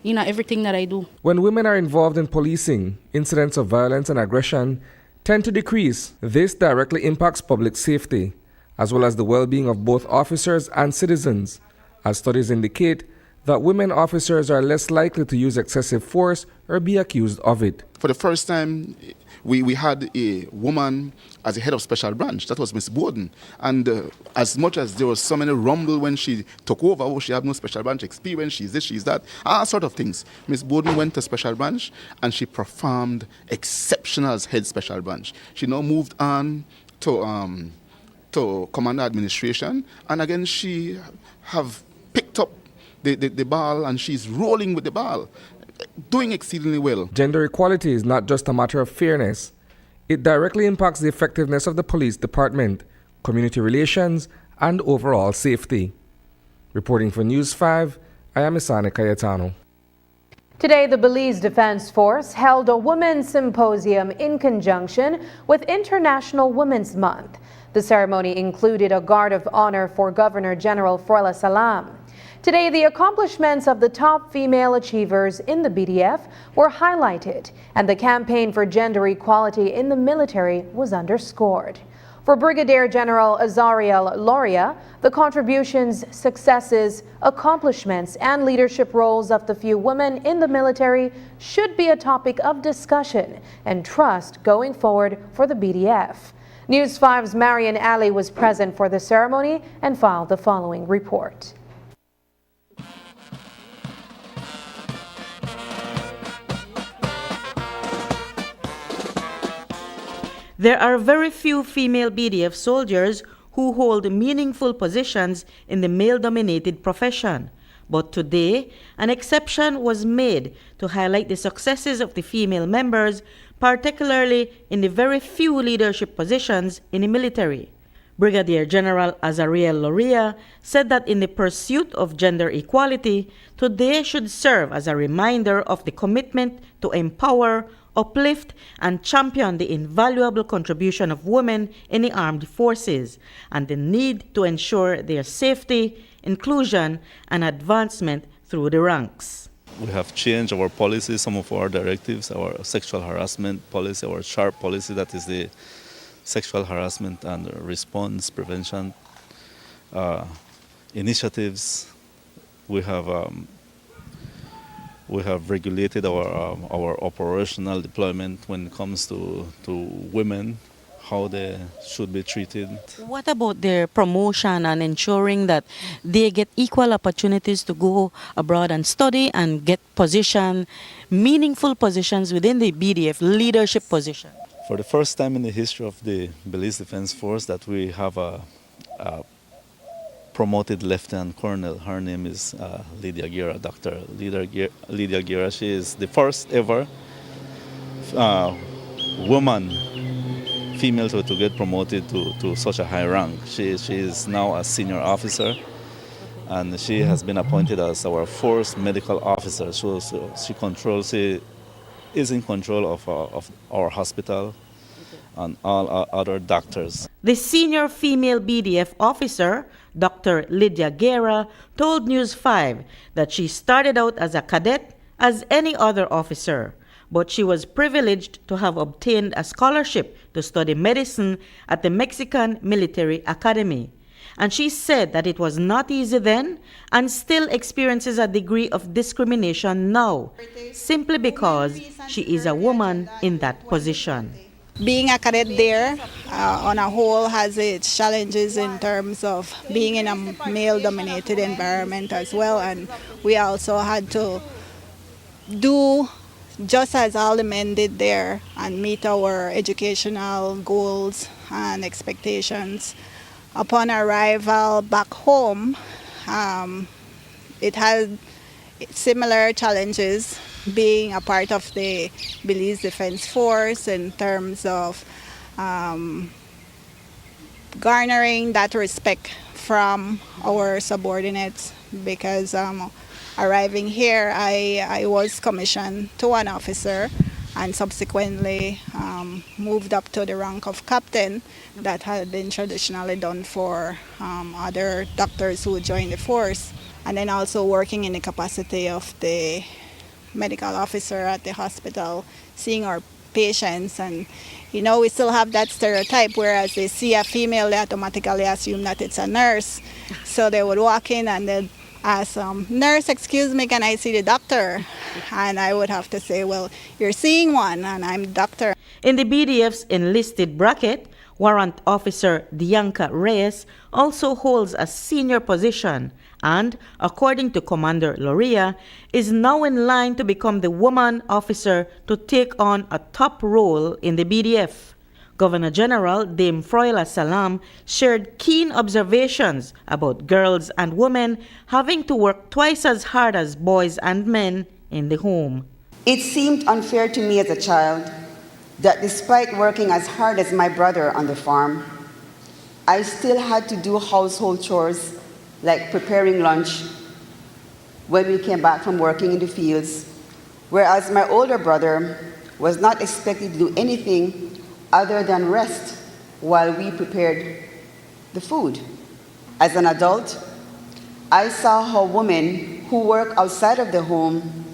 in everything that I do. When women are involved in policing, incidents of violence and aggression tend to decrease. This directly impacts public safety, as well as the well-being of both officers and citizens, as studies indicate that women officers are less likely to use excessive force or be accused of it. For the first time, we had a woman as a head of special branch. That was Miss Bowden. And as much as there was so many rumble when she took over, she had no special branch experience, she's this, she's that, all sort of things. Miss Bowden went to special branch and she performed exceptional as head special branch. She now moved on to command administration, and again she have picked up the ball and she's rolling with the ball, doing exceedingly well. Gender equality is not just a matter of fairness. It directly impacts the effectiveness of the police department, community relations, and overall safety. Reporting for News 5, I am Isani Cayetano. Today, the Belize Defense Force held a women's symposium in conjunction with International Women's Month. The ceremony included a guard of honor for Governor General Froila Salam. Today, the accomplishments of the top female achievers in the BDF were highlighted, and the campaign for gender equality in the military was underscored. For Brigadier General Azariel Loria, the contributions, successes, accomplishments, and leadership roles of the few women in the military should be a topic of discussion and trust going forward for the BDF. News 5's Marian Ali was present for the ceremony and filed the following report. There are very few female BDF soldiers who hold meaningful positions in the male-dominated profession. But today, an exception was made to highlight the successes of the female members, particularly in the very few leadership positions in the military. Brigadier General Azariel Loria said that in the pursuit of gender equality, today should serve as a reminder of the commitment to empower, uplift, and champion the invaluable contribution of women in the armed forces and the need to ensure their safety, inclusion, and advancement through the ranks. We have changed our policy, some of our directives, our sexual harassment policy, our SHARP policy, that is the sexual harassment and response prevention initiatives. We have regulated our operational deployment when it comes to women, how they should be treated. What about their promotion and ensuring that they get equal opportunities to go abroad and study and get meaningful positions within the BDF leadership position? For the first time in the history of the Belize Defense Force that we have a promoted Lieutenant Colonel. Her name is Lydia Guerra, Dr. Lydia Guerra. She is the first ever woman, female to get promoted to such a high rank. She is now a senior officer, and she has been appointed as our first medical officer. So she is in control of our hospital and all other doctors. The senior female BDF officer, Dr. Lydia Guerra, told News 5 that she started out as a cadet as any other officer, but she was privileged to have obtained a scholarship to study medicine at the Mexican Military Academy. And she said that it was not easy then and still experiences a degree of discrimination now, simply because she is a woman in that position. Being a cadet there on a whole has its challenges in terms of being in a male-dominated environment as well, and we also had to do just as all the men did there and meet our educational goals and expectations. Upon arrival back home, it had similar challenges being a part of the Belize Defense Force in terms of garnering that respect from our subordinates, because arriving here I was commissioned to an officer and subsequently moved up to the rank of captain that had been traditionally done for other doctors who joined the force, and then also working in the capacity of the medical officer at the hospital, seeing our patients. And you know, we still have that stereotype, whereas they see a female, they automatically assume that it's a nurse. So they would walk in and they'd ask, nurse, excuse me, can I see the doctor? And I would have to say, well, you're seeing one and I'm the doctor. In the BDF's enlisted bracket, Warrant Officer Dianca Reyes also holds a senior position and, according to Commander Loria, is now in line to become the woman officer to take on a top role in the BDF. Governor General Dame Froila Salam shared keen observations about girls and women having to work twice as hard as boys and men in the home. It seemed unfair to me as a child that despite working as hard as my brother on the farm, I still had to do household chores like preparing lunch when we came back from working in the fields, whereas my older brother was not expected to do anything other than rest while we prepared the food. As an adult, I saw how women who work outside of the home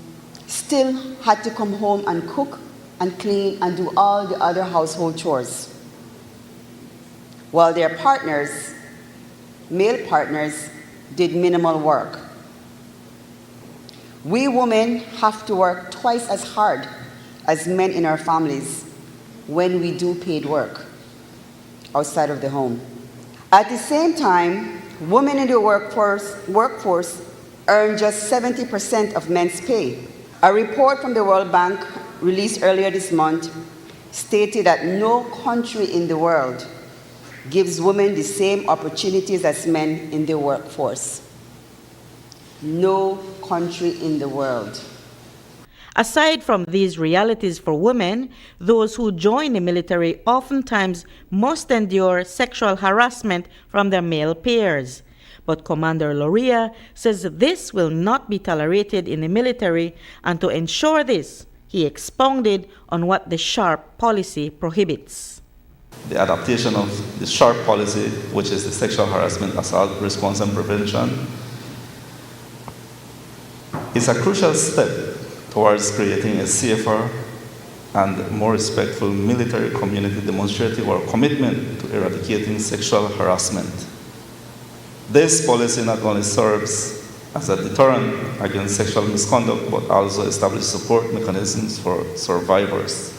still had to come home and cook and clean and do all the other household chores, while their partners, male partners, did minimal work. We women have to work twice as hard as men in our families when we do paid work outside of the home. At the same time, women in the workforce earn just 70% of men's pay. A report from the World Bank released earlier this month stated that no country in the world gives women the same opportunities as men in the workforce. No country in the world. Aside from these realities for women, those who join the military oftentimes must endure sexual harassment from their male peers. But Commander Loria says this will not be tolerated in the military, and to ensure this, he expounded on what the SHARP policy prohibits. The adaptation of the SHARP policy, which is the Sexual Harassment, Assault, Response and Prevention, is a crucial step towards creating a safer and more respectful military community, demonstrating our commitment to eradicating sexual harassment. This policy not only serves as a deterrent against sexual misconduct, but also establishes support mechanisms for survivors.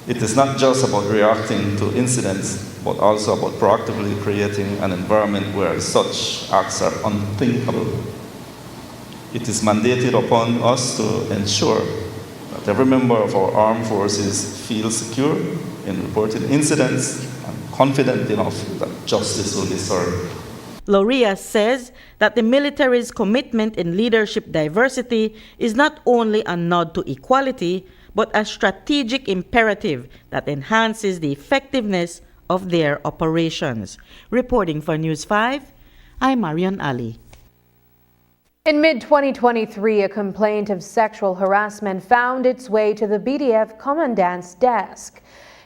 It is not just about reacting to incidents, but also about proactively creating an environment where such acts are unthinkable. It is mandated upon us to ensure that every member of our armed forces feels secure in reporting incidents and confident enough that justice will be served. Loria says that the military's commitment in leadership diversity is not only a nod to equality, but a strategic imperative that enhances the effectiveness of their operations. Reporting for News 5, I'm Marion Ali. In mid-2023, a complaint of sexual harassment found its way to the BDF commandant's desk.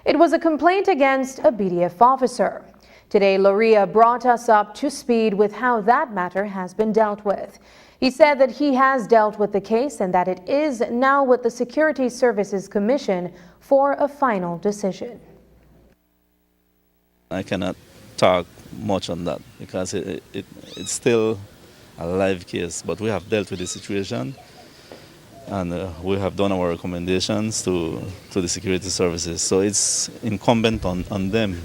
It was a complaint against a BDF officer. Today, Loria brought us up to speed with how that matter has been dealt with. He said that he has dealt with the case and that it is now with the Security Services Commission for a final decision. I cannot talk much on that because it's still a live case, but we have dealt with the situation. and we have done our recommendations to the security services. So it's incumbent on them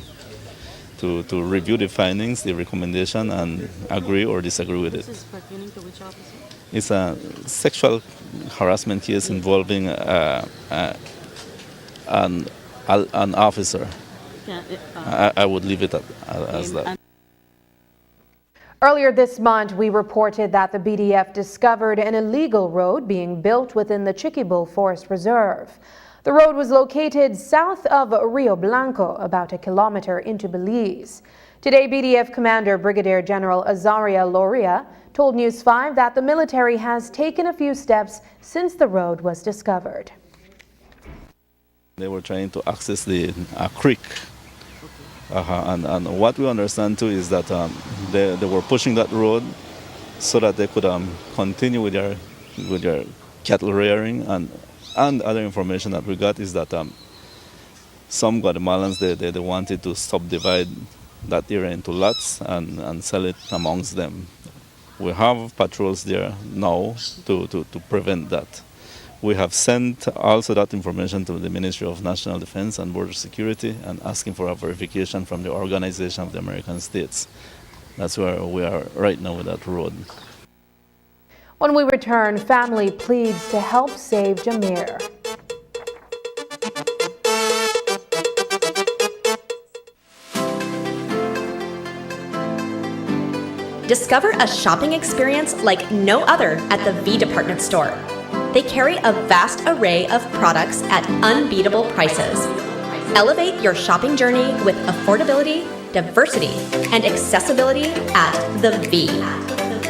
to review the findings, the recommendation, and agree or disagree with it. This is pertaining to which officer? It's a sexual harassment case involving an officer. I would leave it as that. Earlier this month, we reported that the BDF discovered an illegal road being built within the Chiquibull Forest Reserve. The road was located south of Rio Blanco, about a kilometer into Belize. Today, BDF Commander Brigadier General Azaria Loria told News 5 that the military has taken a few steps since the road was discovered. They were trying to access a creek. And what we understand too is that they were pushing that road so that they could continue with their cattle rearing, and other information that we got is that some Guatemalans they wanted to subdivide that area into lots and sell it amongst them. We have patrols there now to prevent that. We have sent also that information to the Ministry of National Defense and Border Security and asking for a verification from the Organization of the American States. That's where we are right now with that road. When we return, family pleads to help save Jameer. Discover a shopping experience like no other at the V Department Store. They carry a vast array of products at unbeatable prices. Elevate your shopping journey with affordability, diversity, and accessibility at the V.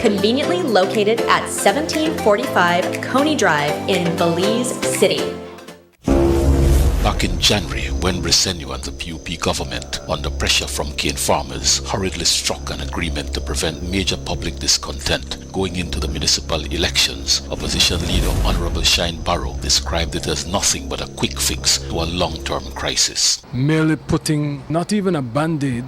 Conveniently located at 1745 Coney Drive in Belize City. Back in January, when Briceño and the PUP government, under pressure from cane farmers, hurriedly struck an agreement to prevent major public discontent going into the municipal elections, opposition leader Honorable Shine Barrow described it as nothing but a quick fix to a long-term crisis. Merely putting not even a band-aid,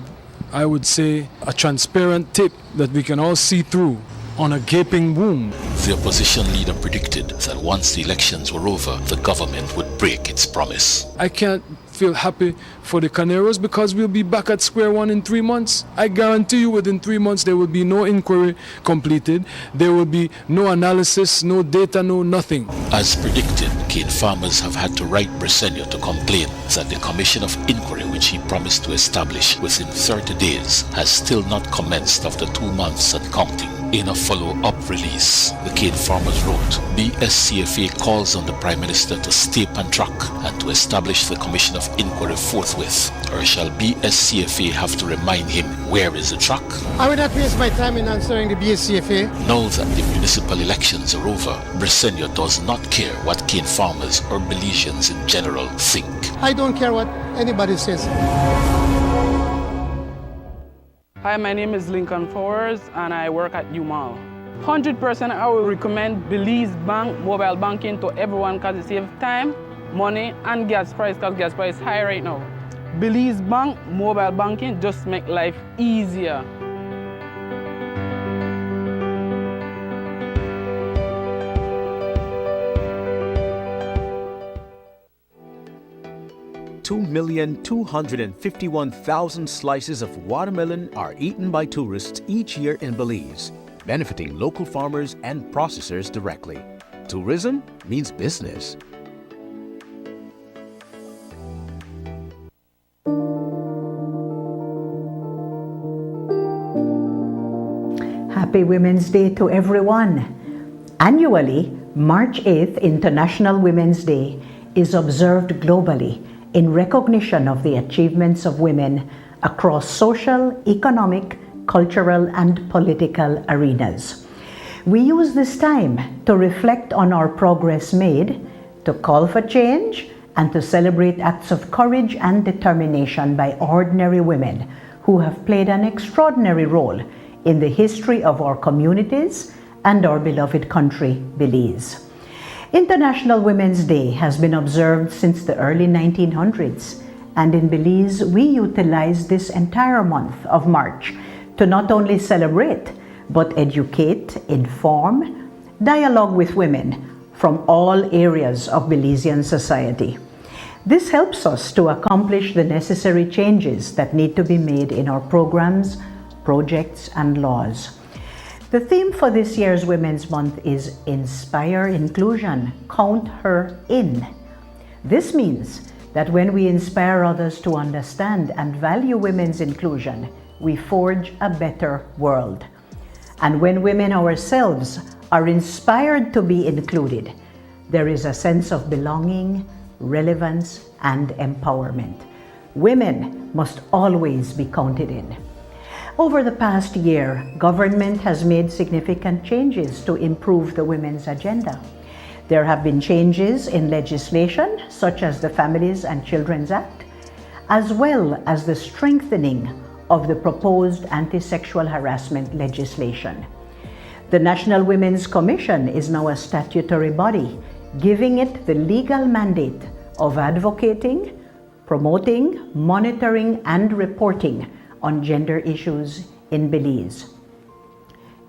I would say a transparent tape that we can all see through on a gaping wound. The opposition leader predicted that once the elections were over, the government would break its promise. I can't feel happy for the Caneros because we'll be back at square one in 3 months. I guarantee you within 3 months there will be no inquiry completed, there will be no analysis, no data, no nothing. As predicted, cane farmers have had to write Briceño to complain that the Commission of Inquiry, which he promised to establish within 30 days, has still not commenced after 2 months and counting. In a follow-up release, the cane farmers wrote, BSCFA calls on the Prime Minister to stay on track and to establish the Commission of Inquiry forthwith, or shall BSCFA have to remind him where is the track? I will not waste my time in answering the BSCFA. Now that the municipal elections are over, Briceño does not care what cane farmers or Belizeans in general think. I don't care what anybody says. Hi, my name is Lincoln Fowers and I work at UMAL. 100% I will recommend Belize Bank mobile banking to everyone because it saves time, money and gas price because gas price is high right now. Belize Bank mobile banking just make life easier. $2,251,000 slices of watermelon are eaten by tourists each year in Belize, benefiting local farmers and processors directly. Tourism means business. Happy Women's Day to everyone. Annually, March 8th, International Women's Day, is observed globally in recognition of the achievements of women across social, economic, cultural, and political arenas. We use this time to reflect on our progress made, to call for change, and to celebrate acts of courage and determination by ordinary women who have played an extraordinary role in the history of our communities and our beloved country, Belize. International Women's Day has been observed since the early 1900s, and in Belize we utilize this entire month of March to not only celebrate, but educate, inform, dialogue with women from all areas of Belizean society. This helps us to accomplish the necessary changes that need to be made in our programs, projects, and laws. The theme for this year's Women's Month is Inspire Inclusion, Count Her In. This means that when we inspire others to understand and value women's inclusion, we forge a better world. And when women ourselves are inspired to be included, there is a sense of belonging, relevance, and empowerment. Women must always be counted in. Over the past year, government has made significant changes to improve the women's agenda. There have been changes in legislation, such as the Families and Children's Act, as well as the strengthening of the proposed anti-sexual harassment legislation. The National Women's Commission is now a statutory body, giving it the legal mandate of advocating, promoting, monitoring, and reporting on gender issues in Belize.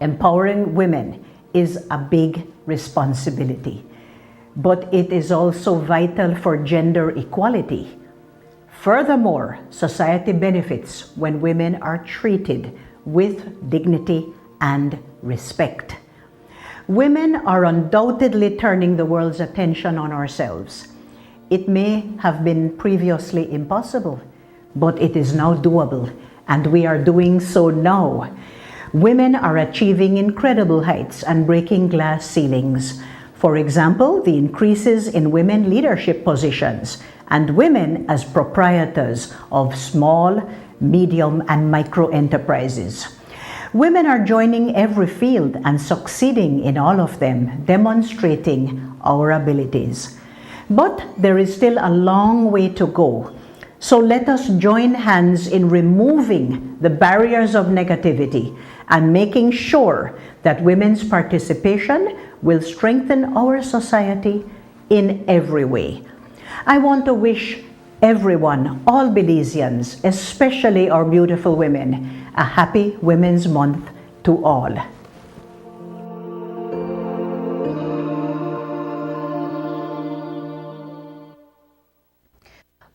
Empowering women is a big responsibility, but it is also vital for gender equality. Furthermore, society benefits when women are treated with dignity and respect. Women are undoubtedly turning the world's attention on ourselves. It may have been previously impossible, but it is now doable, and we are doing so now. Women are achieving incredible heights and breaking glass ceilings. For example, the increases in women leadership positions and women as proprietors of small, medium, and micro enterprises. Women are joining every field and succeeding in all of them, demonstrating our abilities. But there is still a long way to go. So let us join hands in removing the barriers of negativity and making sure that women's participation will strengthen our society in every way. I want to wish everyone, all Belizeans, especially our beautiful women, a happy Women's Month to all.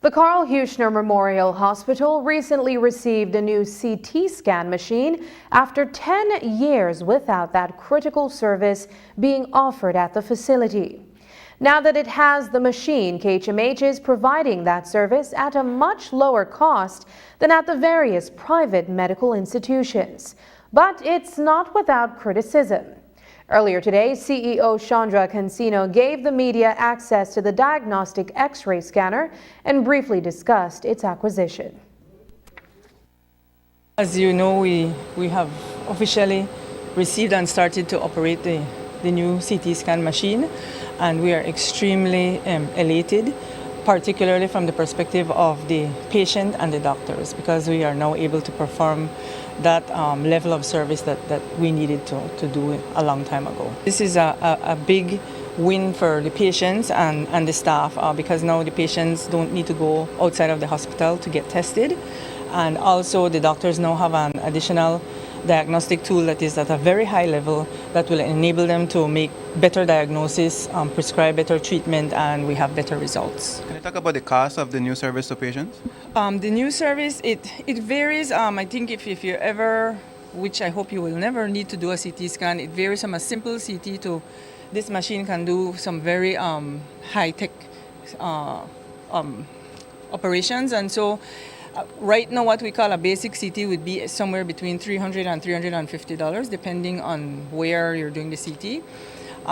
The Carl Huchner Memorial Hospital recently received a new CT scan machine after 10 years without that critical service being offered at the facility. Now that it has the machine, KHMH is providing that service at a much lower cost than at the various private medical institutions. But it's not without criticism. Earlier today, CEO Chandra Cancino gave the media access to the diagnostic X-ray scanner and briefly discussed its acquisition. As you know, we have officially received and started to operate the new CT scan machine, and we are extremely elated, particularly from the perspective of the patient and the doctors, because we are now able to perform that level of service that we needed to do a long time ago. This is a big win for the patients and the staff because now the patients don't need to go outside of the hospital to get tested, and also the doctors now have an additional diagnostic tool that is at a very high level that will enable them to make better diagnosis, prescribe better treatment, and we have better results. Can you talk about the cost of the new service to patients? The new service, it varies. I think if you ever, which I hope you will never need to do a CT scan, it varies from a simple CT to this machine can do some very high-tech operations. And so right now what we call a basic CT would be somewhere between $300 and $350, depending on where you're doing the CT.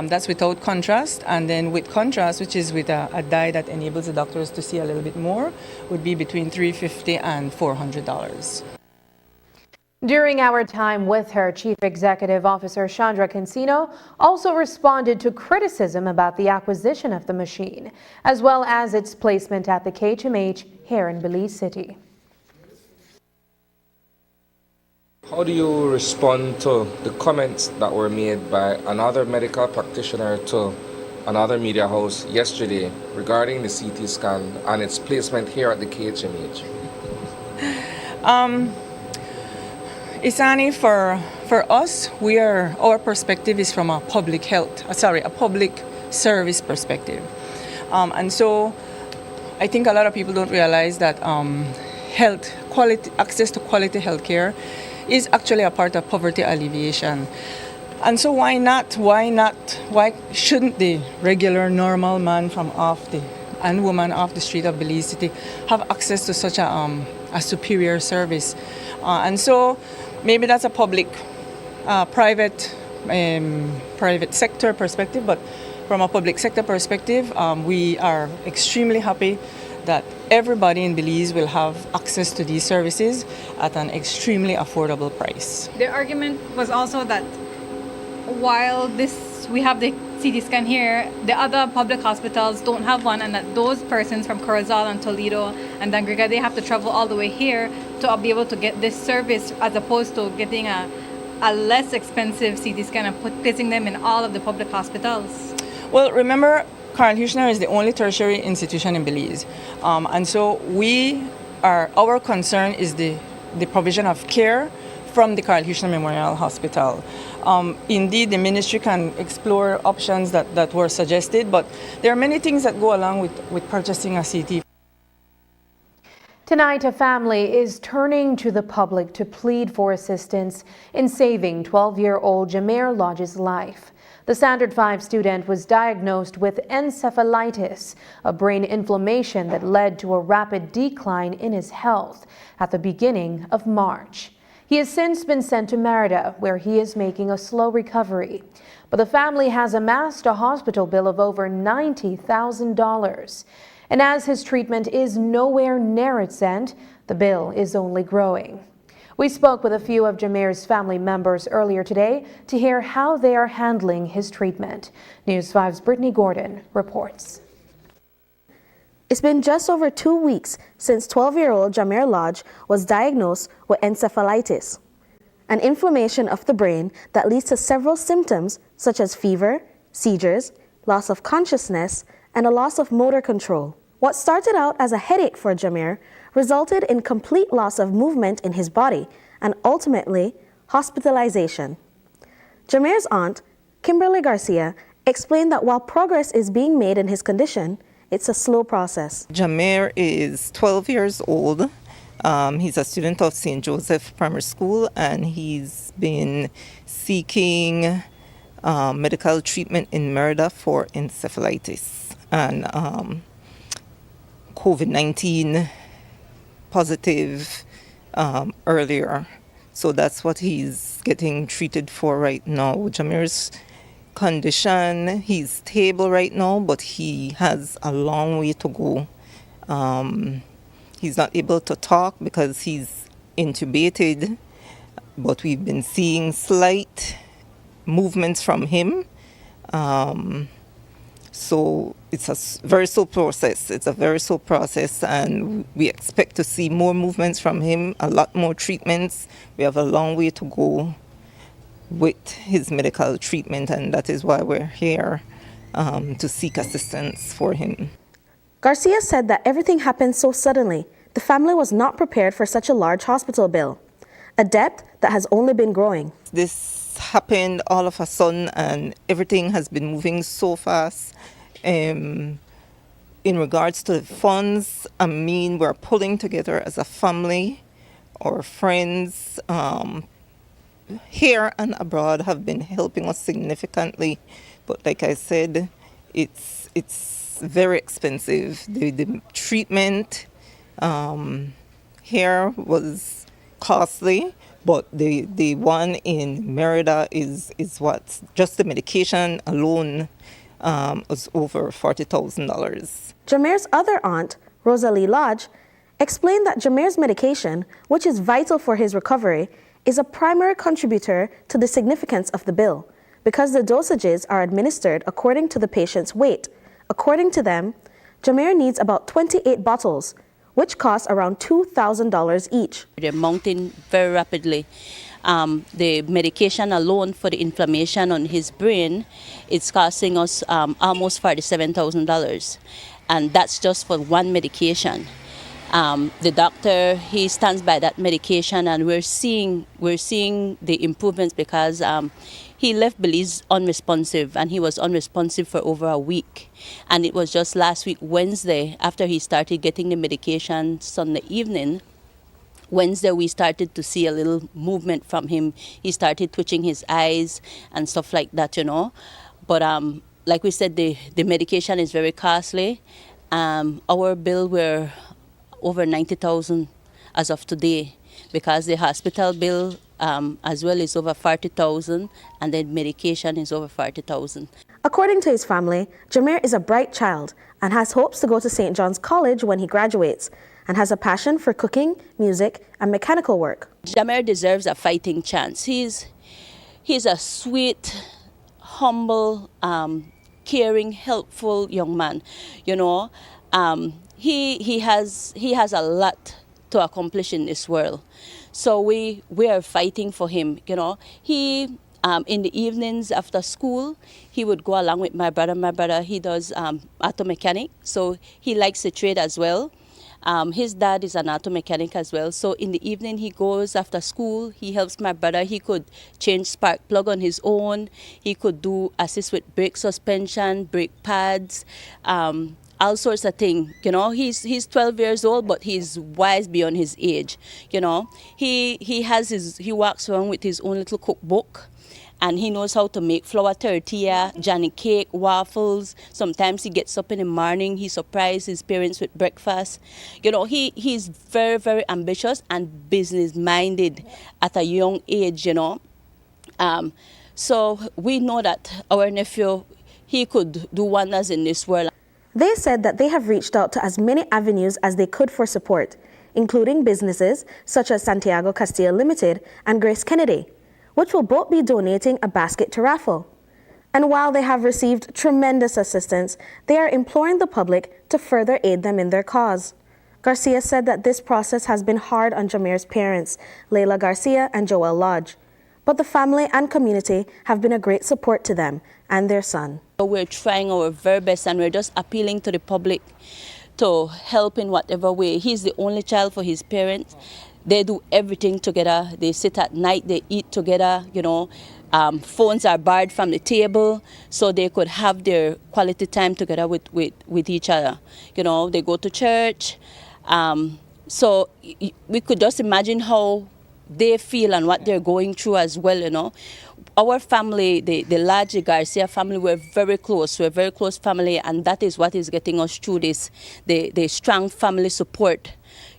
That's without contrast, and then with contrast, which is with a dye that enables the doctors to see a little bit more, would be between $350 and $400. During our time with her, Chief Executive Officer Chandra Cancino also responded to criticism about the acquisition of the machine, as well as its placement at the KHMH here in Belize City. How do you respond to the comments that were made by another medical practitioner to another media house yesterday regarding the CT scan and its placement here at the KHMH? Isani, for us, our perspective is from a public service perspective. And so I think a lot of people don't realize that access to quality healthcare is actually a part of poverty alleviation. And so why shouldn't the regular normal man from and woman off the street of Belize City have access to such a superior service? And so maybe that's a private sector perspective, but from a public sector perspective, we are extremely happy that everybody in Belize will have access to these services at an extremely affordable price. The argument was also that while we have the CT scan here, the other public hospitals don't have one, and that those persons from Corozal and Toledo and Dangriga, they have to travel all the way here to be able to get this service, as opposed to getting a less expensive CT scan and placing them in all of the public hospitals. Well, remember, Carl Huchner is the only tertiary institution in Belize. And so our concern is the provision of care from the Carl Huchner Memorial Hospital. Indeed, the ministry can explore options that were suggested, but there are many things that go along with purchasing a CT. Tonight, a family is turning to the public to plead for assistance in saving 12-year-old Jameer Lodge's life. The Standard 5 student was diagnosed with encephalitis, a brain inflammation that led to a rapid decline in his health at the beginning of March. He has since been sent to Merida, where he is making a slow recovery. But the family has amassed a hospital bill of over $90,000. And as his treatment is nowhere near its end, the bill is only growing. We spoke with a few of Jameer's family members earlier today to hear how they are handling his treatment. News 5's Brittany Gordon reports. It's been just over 2 weeks since 12-year-old Jameer Lodge was diagnosed with encephalitis, an inflammation of the brain that leads to several symptoms such as fever, seizures, loss of consciousness, and a loss of motor control. What started out as a headache for Jameer resulted in complete loss of movement in his body and ultimately hospitalization. Jameer's aunt, Kimberly Garcia, explained that while progress is being made in his condition, it's a slow process. Jameer is 12 years old. He's a student of St. Joseph Primary School, and he's been seeking medical treatment in Merida for encephalitis and COVID-19 positive earlier. So that's what he's getting treated for right now. Jameer's condition, he's stable right now, but he has a long way to go. He's not able to talk because he's intubated, but we've been seeing slight movements from him. So it's a very slow process. It's a very slow process, and we expect to see more movements from him, a lot more treatments. We have a long way to go with his medical treatment, and that is why we're here to seek assistance for him. Garcia said that everything happened so suddenly. The family was not prepared for such a large hospital bill, a debt that has only been growing. This happened all of a sudden, and everything has been moving so fast. In regards to the funds, we're pulling together as a family. Our friends here and abroad have been helping us significantly, but like I said, it's very expensive. The treatment here was costly, but the one in Merida is what just the medication alone was over $40,000. Jameer's other aunt, Rosalie Lodge, explained that Jameer's medication, which is vital for his recovery, is a primary contributor to the significance of the bill because the dosages are administered according to the patient's weight. According to them, Jameer needs about 28 bottles, which cost around $2,000 each. They're mounting very rapidly. The medication alone for the inflammation on his brain, it's costing us almost $47,000. And that's just for one medication. The doctor, he stands by that medication, and we're seeing the improvements because he left Belize unresponsive, and he was unresponsive for over a week. And it was just last week, Wednesday, after he started getting the medication Sunday evening, Wednesday we started to see a little movement from him. He started twitching his eyes and stuff like that, you know. But like we said, the medication is very costly. Our bill were over 90,000 as of today, because the hospital bill as well is over 40,000, and then medication is over 40,000. According to his family, Jameer is a bright child and has hopes to go to St. John's College when he graduates, and has a passion for cooking, music, and mechanical work. Jameer deserves a fighting chance. He's a sweet, humble, caring, helpful young man. You know, he has a lot to accomplish in this world. So we are fighting for him. You know, he in the evenings after school, he would go along with my brother. My brother, he does auto mechanic, so he likes the trade as well. His dad is an auto mechanic as well. So in the evening he goes after school, he helps my brother. He could change spark plug on his own. He could assist with brake suspension, brake pads, all sorts of things. You know, he's 12 years old, but he's wise beyond his age. You know, he walks around with his own little cookbook. And he knows how to make flour tortilla, Johnny cake, waffles. Sometimes he gets up in the morning, he surprises his parents with breakfast. You know, he's very, very ambitious and business-minded at a young age, you know. So we know that our nephew, he could do wonders in this world. They said that they have reached out to as many avenues as they could for support, including businesses such as Santiago Castile Limited and Grace Kennedy, which will both be donating a basket to raffle. And while they have received tremendous assistance, they are imploring the public to further aid them in their cause. Garcia said that this process has been hard on Jameer's parents, Layla Garcia and Joel Lodge, but the family and community have been a great support to them and their son. We're trying our very best, and we're just appealing to the public to help in whatever way. He's the only child for his parents. They do everything together. They sit at night, they eat together, you know. Phones are barred from the table so they could have their quality time together with each other. You know, they go to church. So we could just imagine how they feel and what they're going through as well, you know. Our family, the Lodge Garcia family, we're very close. We're a very close family, and that is what is getting us through this, the strong family support.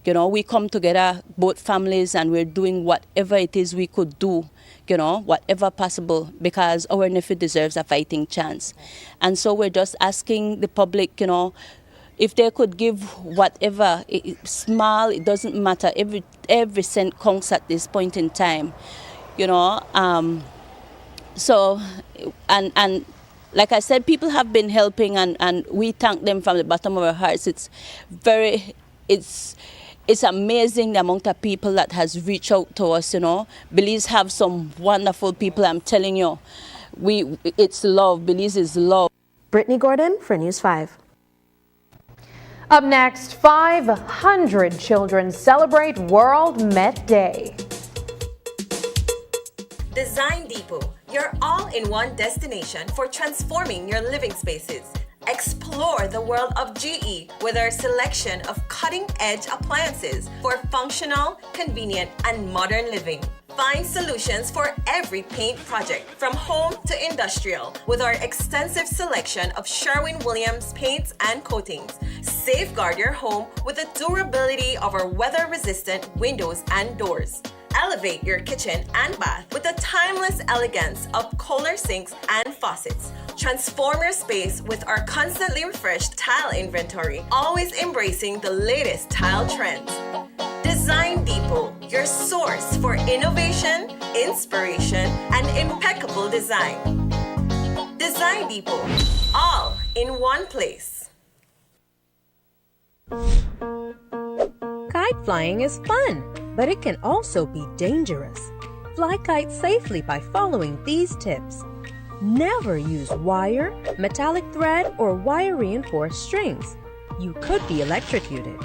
You know, we come together, both families, and we're doing whatever it is we could do, you know, whatever possible, because our nephew deserves a fighting chance. And so we're just asking the public, you know, if they could give whatever, small, it doesn't matter, every cent counts at this point in time, you know. So, and like I said, people have been helping, and we thank them from the bottom of our hearts. It's amazing the amount of people that has reached out to us, you know. Belize have some wonderful people, I'm telling you. It's love. Belize is love. Brittany Gordon for News 5. Up next, 500 children celebrate World Met Day. Design Depot, your all-in-one destination for transforming your living spaces. Explore the world of GE with our selection of cutting-edge appliances for functional, convenient, and modern living. Find solutions for every paint project, from home to industrial, with our extensive selection of Sherwin-Williams paints and coatings. Safeguard your home with the durability of our weather-resistant windows and doors. Elevate your kitchen and bath with the timeless elegance of Kohler sinks and faucets. Transform your space with our constantly refreshed tile inventory, always embracing the latest tile trends. Design Depot, your source for innovation, inspiration, and impeccable design. Design Depot, all in one place. Kite flying is fun, but it can also be dangerous. Fly kites safely by following these tips. Never use wire, metallic thread, or wire-reinforced strings. You could be electrocuted.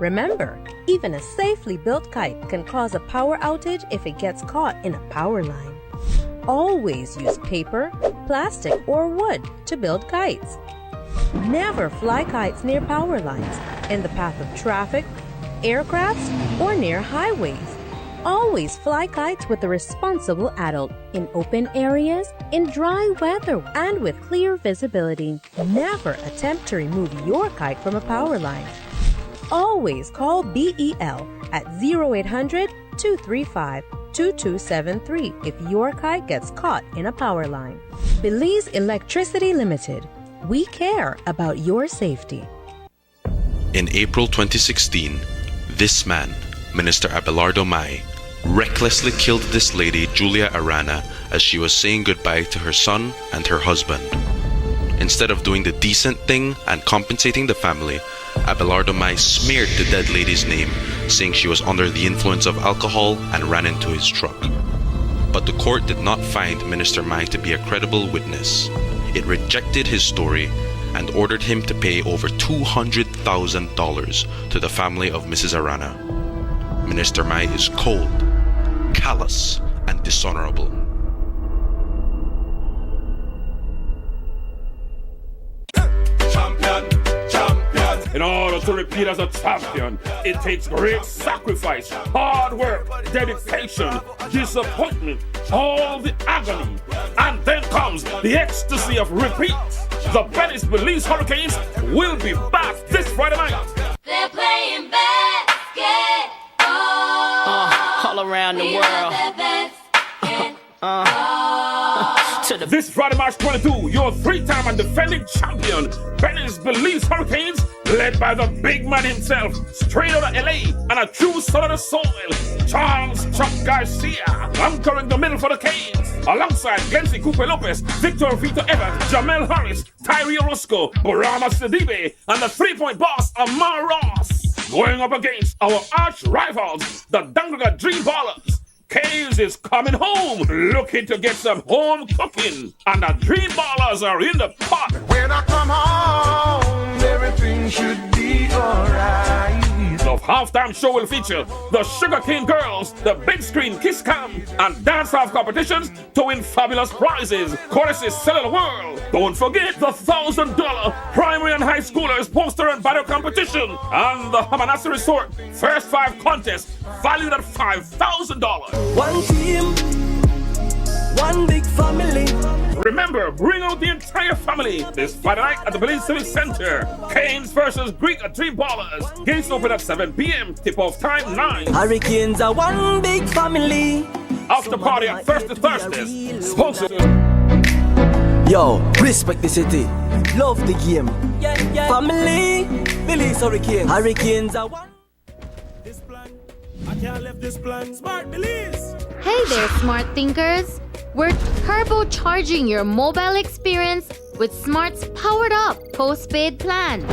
Remember, even a safely built kite can cause a power outage if it gets caught in a power line. Always use paper, plastic, or wood to build kites. Never fly kites near power lines, in the path of traffic, aircrafts, or near highways. Always fly kites with a responsible adult in open areas, in dry weather, and with clear visibility. Never attempt to remove your kite from a power line. Always call BEL at 0800-235-2273 if your kite gets caught in a power line. Belize Electricity Limited. We care about your safety. In April 2016, this man, Minister Abelardo Mai, recklessly killed this lady, Julia Arana, as she was saying goodbye to her son and her husband. Instead of doing the decent thing and compensating the family, Abelardo Mai smeared the dead lady's name, saying she was under the influence of alcohol and ran into his truck. But the court did not find Minister Mai to be a credible witness. It rejected his story and ordered him to pay over $200,000 to the family of Mrs. Arana. Minister Mai is cold, callous, and dishonorable. In order to repeat as a champion, it takes great sacrifice, hard work, dedication, disappointment, all the agony. And then comes the ecstasy of repeat. The Venice Belize Hurricanes will be back this Friday night. They're playing basketball All around the world. This Friday, March 22, your three-time and defending champion, Venice Belize Hurricanes, led by the big man himself, straight out of LA, and a true son of the soil, Charles Chuck Garcia, anchoring the middle for the Canes, alongside Glency Cooper Lopez, Victor Vito Evans, Jamel Harris, Tyree Orozco, Burama Sidibe, and the three-point boss, Amar Ross, going up against our arch rivals, the Dangaga Dream Ballers. Canes is coming home, looking to get some home cooking, and the Dream Ballers are in the pot. When I come home, everything should be alright. The halftime show will feature the Sugar Cane Girls, the big screen Kiss Cam, and dance-off competitions to win fabulous prizes, courtesy Cellular World. Don't forget the $1,000 primary and high schoolers poster and battle competition, and the Hamanasi Resort first 5 contest valued at $5,000. One team, one big family. Remember, bring out the entire family this Friday night at the Belize Civic Center. Canes versus Greek Dream Ballers. Gates open at 7 p.m. Tip-off time 9. Hurricanes are one big family. After party on Thursdays. Sponsored. Yo, respect the city. Love the game. Family, Belize Hurricanes. Hurricanes are one. I can't leave this plan. Smart Belize. Hey there, smart thinkers. We're turbocharging your mobile experience with Smart's powered up postpaid plans.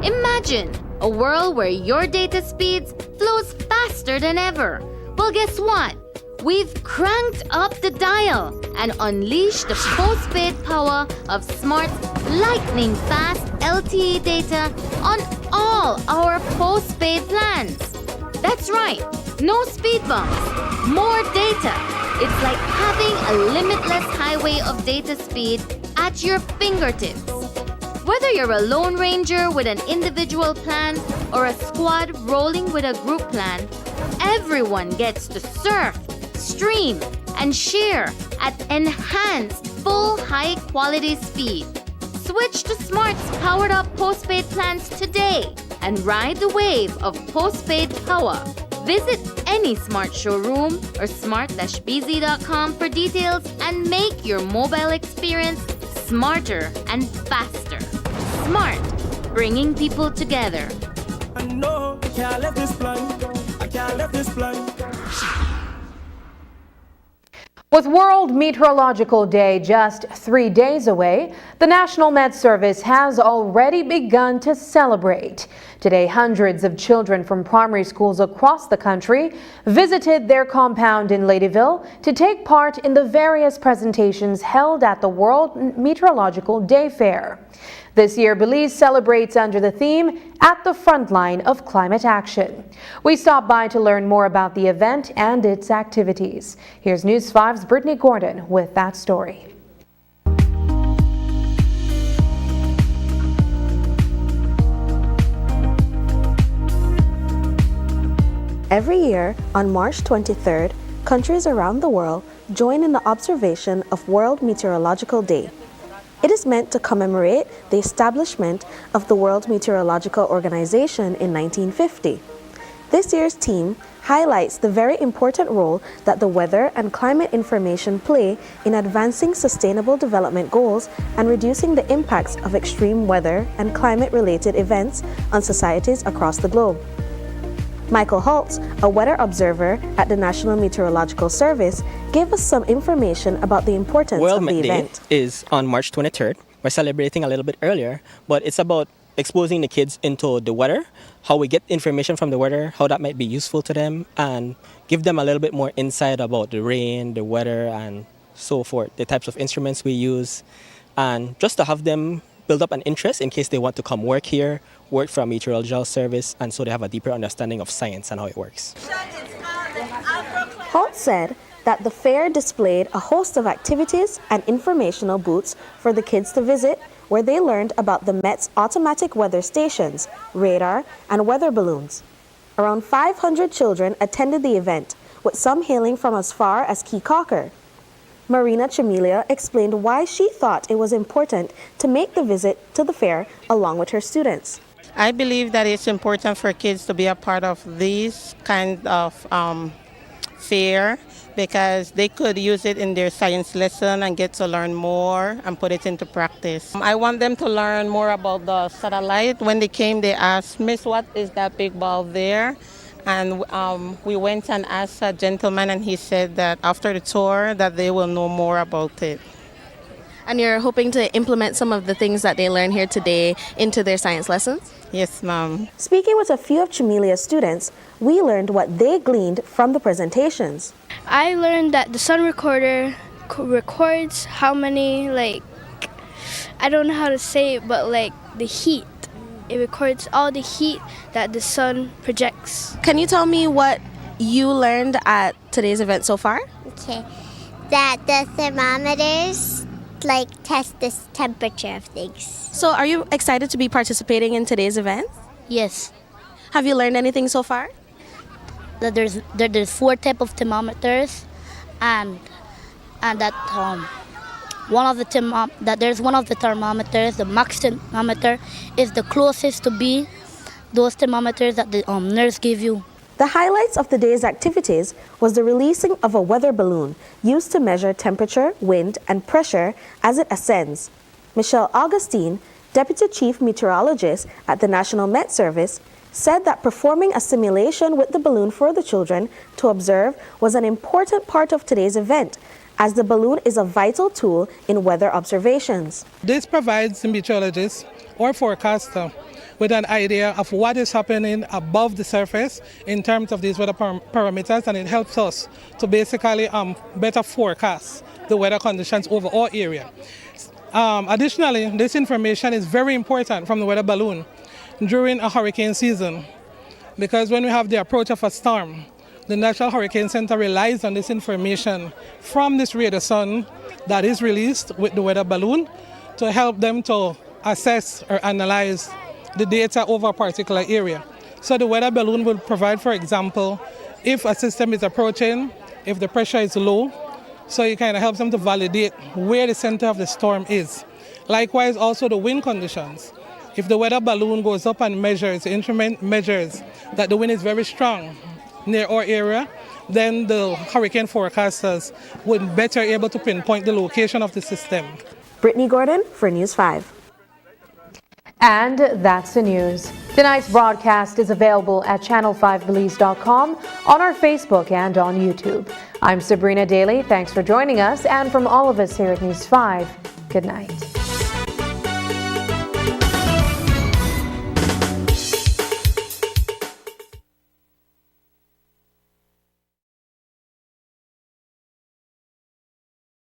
Imagine a world where your data speeds flows faster than ever. Well, guess what? We've cranked up the dial and unleashed the postpaid power of Smart's lightning fast LTE data on all our postpaid plans. That's right, no speed bumps, more data. It's like having a limitless highway of data speed at your fingertips. Whether you're a Lone Ranger with an individual plan or a squad rolling with a group plan, everyone gets to surf, stream, and share at enhanced full high-quality speed. Switch to Smart's powered up postpaid plans today and ride the wave of postpaid power. Visit any Smart showroom or smart-bz.com for details and make your mobile experience smarter and faster. Smart, bringing people together. I know I can't let this plan. I can't let this plan. With World Meteorological Day just 3 days away, the National Met Service has already begun to celebrate. Today, hundreds of children from primary schools across the country visited their compound in Ladyville to take part in the various presentations held at the World Meteorological Day Fair. This year, Belize celebrates under the theme, At the Frontline of Climate Action. We stopped by to learn more about the event and its activities. Here's News 5's Brittany Gordon with that story. Every year, on March 23rd, countries around the world join in the observation of World Meteorological Day. It is meant to commemorate the establishment of the World Meteorological Organization in 1950. This year's theme highlights the very important role that the weather and climate information play in advancing sustainable development goals and reducing the impacts of extreme weather and climate-related events on societies across the globe. Michael Holtz, a weather observer at the National Meteorological Service, gave us some information about the importance of the event. Day is on March 23rd. We're celebrating a little bit earlier, but it's about exposing the kids into the weather, how we get information from the weather, how that might be useful to them, and give them a little bit more insight about the rain, the weather, and so forth, the types of instruments we use, and just to have them build up an interest in case they want to come work here, work for a meteorological service, and so they have a deeper understanding of science and how it works. Holt said that the fair displayed a host of activities and informational booths for the kids to visit, where they learned about the Met's automatic weather stations, radar, and weather balloons. Around 500 children attended the event, with some hailing from as far as Key Cocker. Marina Chamelia explained why she thought it was important to make the visit to the fair along with her students. I believe that it's important for kids to be a part of these kind of fair because they could use it in their science lesson and get to learn more and put it into practice. I want them to learn more about the satellite. When they came, they asked, "Miss, what is that big ball there?" And we went and asked a gentleman, and he said that after the tour that they will know more about it. And you're hoping to implement some of the things that they learn here today into their science lessons? Yes, ma'am. Speaking with a few of Chamelia's students, we learned what they gleaned from the presentations. I learned that the sun recorder records how many, I don't know how to say it, but the heat. It records all the heat that the sun projects. Can you tell me what you learned at today's event so far? Okay, that the thermometers test the temperature of things. So are you excited to be participating in today's event? Yes. Have you learned anything so far? That there's 4 types of thermometers, and that there's one of the thermometers, the max thermometer, is the closest to be those thermometers that the nurse gave you. The highlights of the day's activities was the releasing of a weather balloon used to measure temperature, wind, and pressure as it ascends. Michelle Augustine, Deputy Chief Meteorologist at the National Met Service, said that performing a simulation with the balloon for the children to observe was an important part of today's event, as the balloon is a vital tool in weather observations. This provides the meteorologist or forecaster with an idea of what is happening above the surface in terms of these weather parameters, and it helps us to basically better forecast the weather conditions over our area. Additionally, this information is very important from the weather balloon during a hurricane season, because when we have the approach of a storm, the National Hurricane Center relies on this information from this radar sun that is released with the weather balloon to help them to assess or analyze the data over a particular area. So the weather balloon will provide, for example, if a system is approaching, if the pressure is low, so it kind of helps them to validate where the center of the storm is. Likewise, also the wind conditions. If the weather balloon goes up and measures, the instrument measures that the wind is very strong near our area, then the hurricane forecasters would better able to pinpoint the location of the system. Brittany Gordon for News 5. And that's the news. Tonight's broadcast is available at channel5belize.com, on our Facebook, and on YouTube. I'm Sabrina Daly. Thanks for joining us, and from all of us here at News 5, good night.